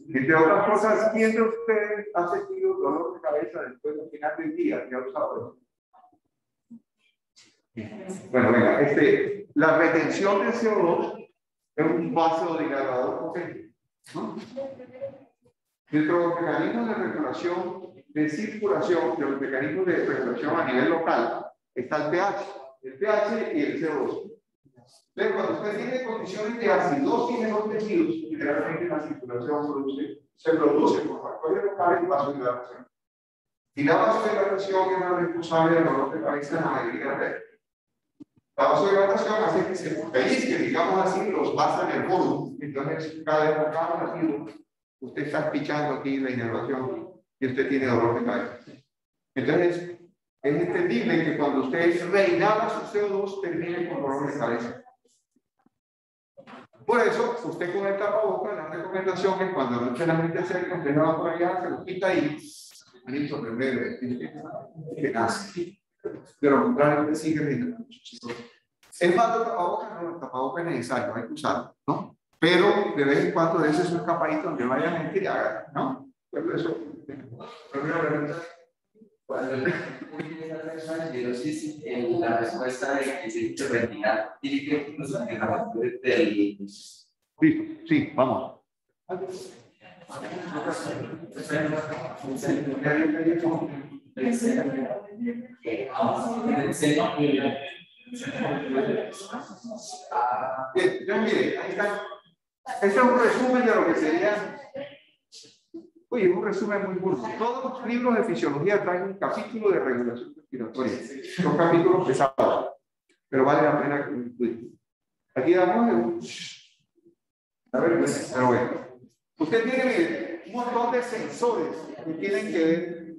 Entre otras cosas, ¿quién de ustedes ha sentido dolor de cabeza después del final del día? ¿Ya lo saben? Bueno, venga, la retención de CO2 es un vasodilatador potente, ¿no? Dentro de los mecanismos de regulación de circulación, de los mecanismos de regulación a nivel local, está el pH y el CO2. Pero cuando usted tiene condiciones de acidosis en los tejidos, generalmente la circulación se produce por factores locales y vasodilatación. Y la vasodilatación es la responsable del dolor de cabeza en la mayoría de veces. La vasodilatación hace que se pellizque, digamos así, los vasos en el fondo. Entonces, cada vez más rápido, usted está pichando aquí la inervación y usted tiene dolor de cabeza. Entonces, es entendible que cuando usted reinhala su CO2, termine con dolor de cabeza. Por eso, usted con el tapabocas, la recomendación es cuando no esté la gente cerca, usted va por allá, se lo quita y listo, primero, que nace. Pero lo contrario, usted sigue viendo. Es más, el tapabocas, no, el tapabocas es necesario, hay que usarlo, ¿no? Pero de vez en cuando, de ese es un escapadito donde vaya gente y haga, ¿no? Pero eso, primero pregunta. Cuando la respuesta de que se dice retirar, tiene que nos dejar del. Listo, sí, vamos. Bien, entonces mire, ahí está. Este es un resumen de lo que sería. Oye, un resumen muy burdo. Todos los libros de fisiología traen un capítulo de regulación respiratoria. Son capítulos pesados, pero vale la pena que lo estudien. Aquí damos a ver, pero bueno. Usted tiene, mire, un montón de sensores que tienen que ver,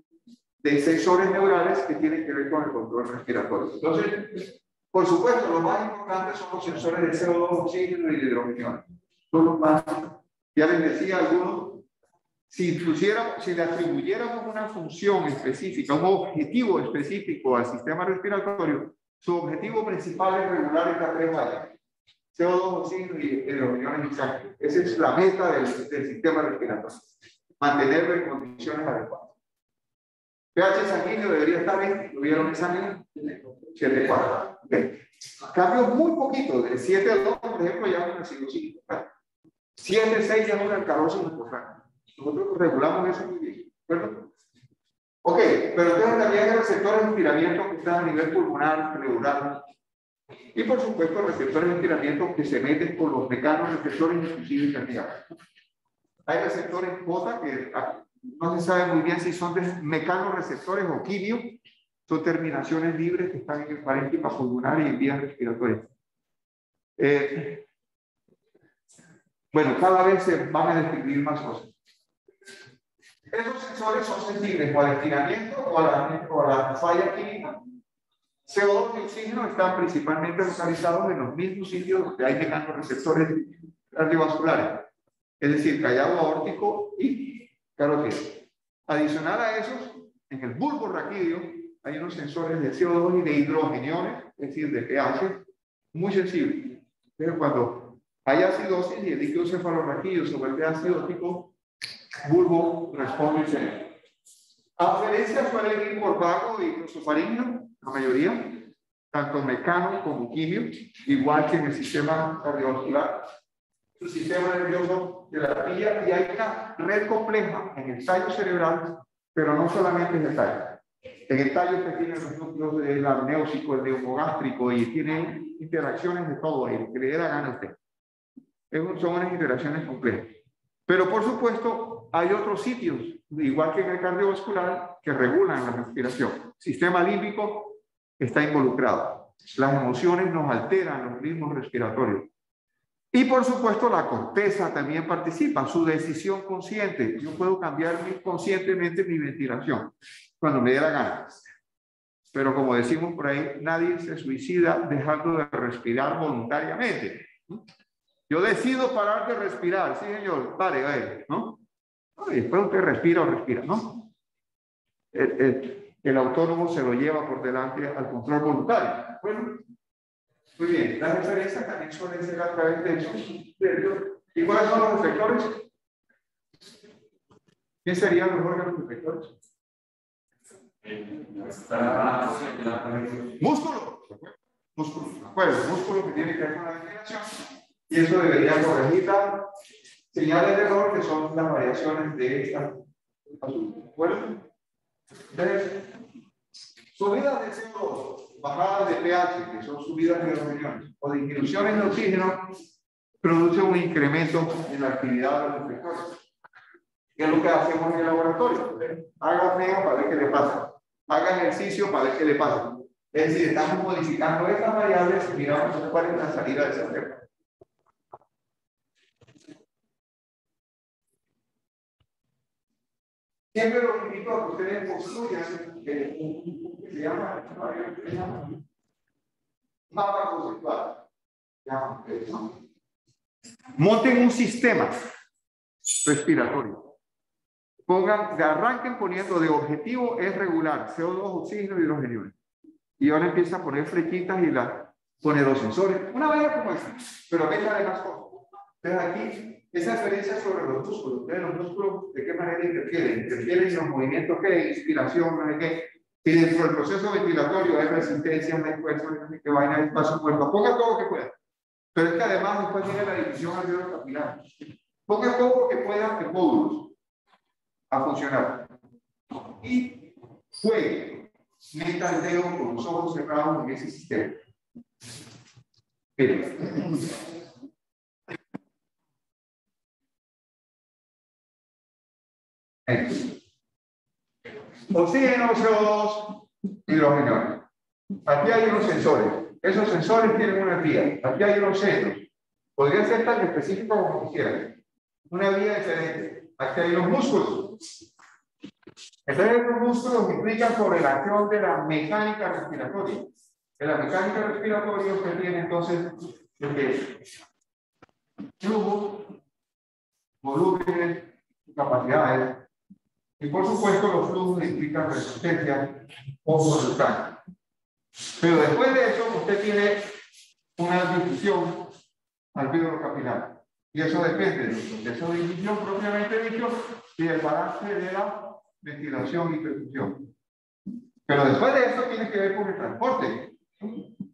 de sensores neurales que tienen que ver con el control respiratorio. Entonces, por supuesto, los más importantes son los sensores de CO2, oxígeno y de hidrógeno. Son los más, ya les decía algunos. Si le atribuyéramos una función específica, un objetivo específico al sistema respiratorio, su objetivo principal es regular estas tres áreas: CO2, oxígeno y hidrógeno en sangre. Esa es la meta del sistema respiratorio, mantenerlo en condiciones adecuadas. pH sanguíneo debería estar bien, ¿tuvieron examen? 7,4. Okay. Cambios muy poquitos, de 7 a 2, por ejemplo, ya es una cirugía. 7 a 6 ya es una alcalosis importante. Nosotros regulamos eso muy bien, ¿de acuerdo? Ok, pero entonces también hay receptores de estiramiento que están a nivel pulmonar, pleural. Y por supuesto, receptores de estiramiento que se meten con los mecanorreceptores inclusive cardíacos. Hay receptores J que no se sabe muy bien si son de mecanorreceptores o quimio. Son terminaciones libres que están en el parénquima pulmonar y en vías respiratorias. Bueno, cada vez se van a describir más cosas. Esos sensores son sensibles o al estiramiento o a la falla química. CO2 y oxígeno están principalmente localizados en los mismos sitios donde hay mecanorreceptores cardiovasculares, es decir, callado aórtico y carótido. Adicional a esos, en el bulbo raquídeo hay unos sensores de CO2 y de hidrogeniones, es decir, de pH, muy sensibles. Pero cuando hay acidosis y el líquido cefalorraquídeo se vuelve acidótico, bulbo responde y se. Aferencia suele ir por vago y glosofaringeo, la mayoría, tanto mecano como quimio, igual que en el sistema cardiovascular, el sistema nervioso de la pilla, y hay una red compleja en el tallo cerebral, pero no solamente en el tallo. En el tallo usted tiene los núcleos del amniótico, el neumogástrico, y tiene interacciones de todo ahí, lo que le dé la gana a usted. Son unas interacciones complejas. Pero por supuesto, hay otros sitios, igual que en el cardiovascular, que regulan la respiración. El sistema límbico está involucrado. Las emociones nos alteran los ritmos respiratorios. Y por supuesto, la corteza también participa, su decisión consciente. Yo puedo cambiar conscientemente mi ventilación cuando me dé la gana. Pero como decimos por ahí, nadie se suicida dejando de respirar voluntariamente. Yo decido parar de respirar, sí señor, pare, ¿no? Y después usted respira o respira, ¿no? El autónomo se lo lleva por delante al control voluntario. Bueno, muy bien, las referencias también suelen ser a través de esos criterios. ¿Y cuáles son los efectores? ¿Quién serían los órganos efectores? Músculo. Músculo. Bueno, músculo que tiene que ver con la ventilación. Y eso debería corregir las señales de error que son las variaciones de esta azul. Bueno, entonces, subidas de CO2, bajadas de pH, que son subidas de hidrogeniones, o disminuciones de oxígeno, producen un incremento en la actividad de los efectores. ¿Qué es lo que hacemos en el laboratorio? Haga pega para ver qué le pasa. Haga ejercicio para ver qué le pasa. Es decir, estamos modificando estas variables y miramos cuál es la salida de ese tema. Siempre los invito a que ustedes construyan un que se llama mapa conceptual. ¿No? Monten un sistema respiratorio. Arranquen poniendo de objetivo es regular CO2, oxígeno y hidrógeno. Y ahora empieza a poner flechitas y pone los sensores. Una vez como esta, pero meta de más cosas. Entonces aquí, esa experiencia sobre los músculos. Entonces los músculos, ¿de qué manera interfieren? Interfieren en los movimientos que inspiración, no sé qué. Y dentro del proceso ventilatorio hay resistencia, hay esfuerzo, no sé qué vaina, hay espacio muerto. Ponga todo lo que pueda. Pero es que además después viene la división alveolar capilar. Ponga todo lo que pueda en módulos a funcionar. Y juegue. Meta el dedo con los ojos cerrados en ese sistema. Miren. Oxígeno, CO2, hidrógeno. Aquí hay unos sensores. Esos sensores tienen una vía. Aquí hay unos centros. Podría ser tan específico como quisieran. Una vía diferente. Aquí hay los músculos. Entonces, los músculos implican sobre la acción de la mecánica respiratoria. De la mecánica respiratoria usted tiene entonces flujo, volúmenes, capacidades. Y por supuesto, los flujos implican resistencia o resultado. Pero después de eso, usted tiene una difusión alveolar capilar. Y eso depende del proceso de división propiamente dicho y del balance de la ventilación y perfusión. Pero después de eso tiene que ver con el transporte. Entonces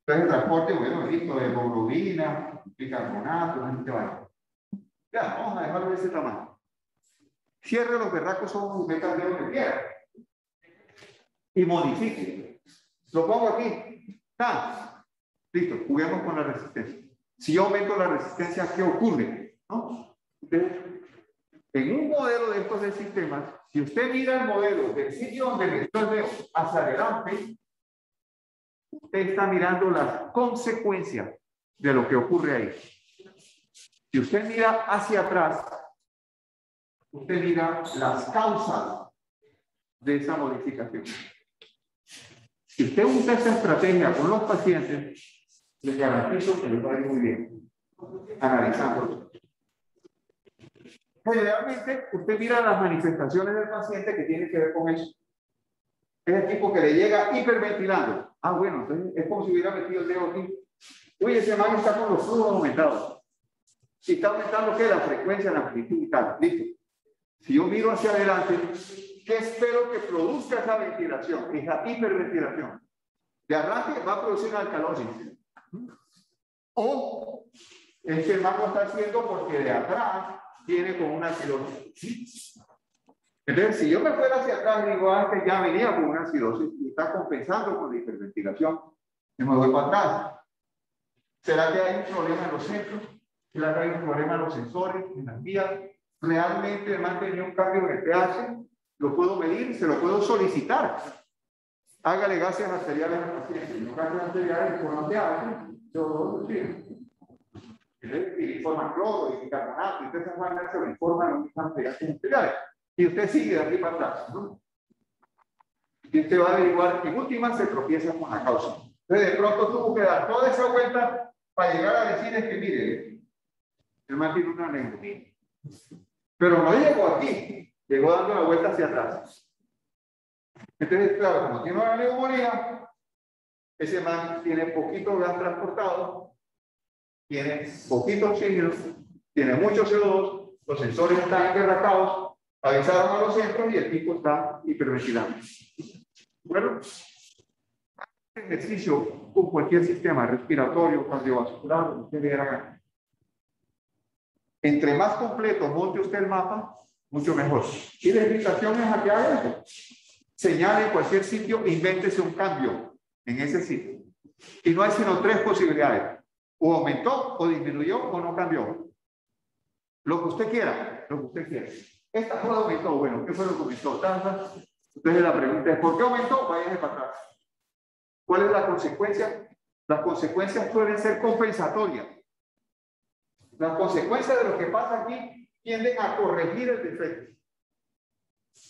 el transporte, bueno, listo, de hemoglobina, bicarbonato, la gente va. Ya, vamos a dejarlo de ese tamaño. Cierre los berracos, son metas de lo que quiera. Y modifique. Lo pongo aquí. ¡Ah! Listo, juguemos con la resistencia. Si yo aumento la resistencia, ¿qué ocurre? ¿No? Entonces, en un modelo de estos de sistemas, si usted mira el modelo del sitio donde metió el dedo hacia adelante, usted está mirando las consecuencias de lo que ocurre ahí. Si usted mira hacia atrás, usted mira las causas de esa modificación. Si usted usa esa estrategia con los pacientes, les garantizo que les va a ir muy bien, analizándolo. Generalmente, usted mira las manifestaciones del paciente que tienen que ver con eso. Es el tipo que le llega hiperventilando. Ah, bueno, entonces es como si hubiera metido el dedo aquí. Oye, ese man está con los flujos aumentados. Y está aumentando, ¿qué? La frecuencia, la amplitud y tal. Listo. Si yo miro hacia adelante, ¿qué espero que produzca esa ventilación? Esa hiperventilación. De arranque va a producir una alcalosis. O es que el man lo está haciendo porque de atrás viene con una acidosis. Entonces, si yo me fuera hacia atrás, digo, antes ya venía con una acidosis y está compensando con la hiperventilación, y me voy para atrás. ¿Será que hay un problema en los centros? ¿Será que hay un problema en los sensores, en las vías? ¿Realmente el man tenía un cambio en el pH? ¿Lo puedo medir? ¿Se lo puedo solicitar? Hágale gases arteriales al paciente. Los gases arteriales por donde hacen, yo y informan cloro y bicarbonato, y ustedes se lo informan los gases arteriales. Y usted sigue de aquí para atrás, ¿no? Y usted va a averiguar, en última se tropieza con la causa. Entonces, de pronto tuvo que dar toda esa vuelta para llegar a decirles que, mire, el man tiene una neumonía. Pero no llegó aquí, llegó dando la vuelta hacia atrás. Entonces, claro, como tiene una neumonía, ese man tiene poquito gas transportado, tiene poquito oxígeno, tiene mucho CO2, los sensores están engarracados, avisaron a los centros y el tipo está hiperventilando. Bueno, ejercicio con cualquier sistema respiratorio, cardiovascular, lo que usted quiera. Entre más completo monte usted el mapa, mucho mejor. Y la invitación es a que haga eso. Señale en cualquier sitio e invéntese un cambio en ese sitio. Y no hay sino tres posibilidades. O aumentó, o disminuyó, o no cambió. Lo que usted quiera, lo que usted quiera. Esta cosa aumentó, bueno, ¿qué fue lo que aumentó? Entonces la pregunta es, ¿por qué aumentó? Váyanse para atrás. ¿Cuál es la consecuencia? Las consecuencias pueden ser compensatorias. Las consecuencias de lo que pasa aquí tienden a corregir el defecto.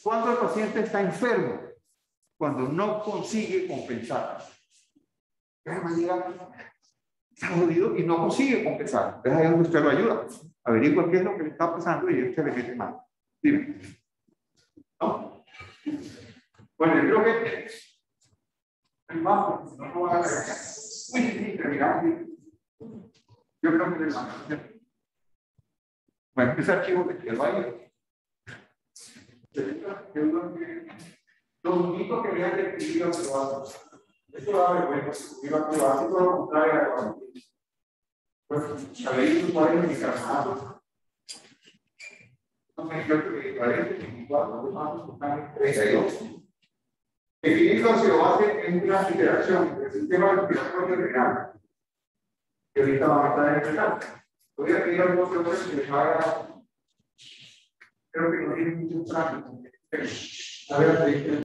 Cuando el paciente está enfermo, cuando no consigue compensar. está jodido y no consigue compensar. Entonces ahí es donde usted lo ayuda. Averigua qué es lo que le está pasando y usted le mete mano. Dime. ¿No? Bueno, yo creo que vamos, no lo va a hacer. Uy, terminamos. Yo creo que le vamos a hacer. Bueno, ese archivo de que vaya. Los únicos que vean de escribir lo privado. Esto da vergüenza, iba privado, esto lo contrario a la pues, sabéis cuál es mi carnado. No me creo que 40, 24, más 32. Definirlo se lo hace en una interacción entre el sistema de respiratorio real. Que ahorita vamos a estar en el real. Voy a pedir a los profesores que les haga. Creo que no tiene mucho tráfico. A ver,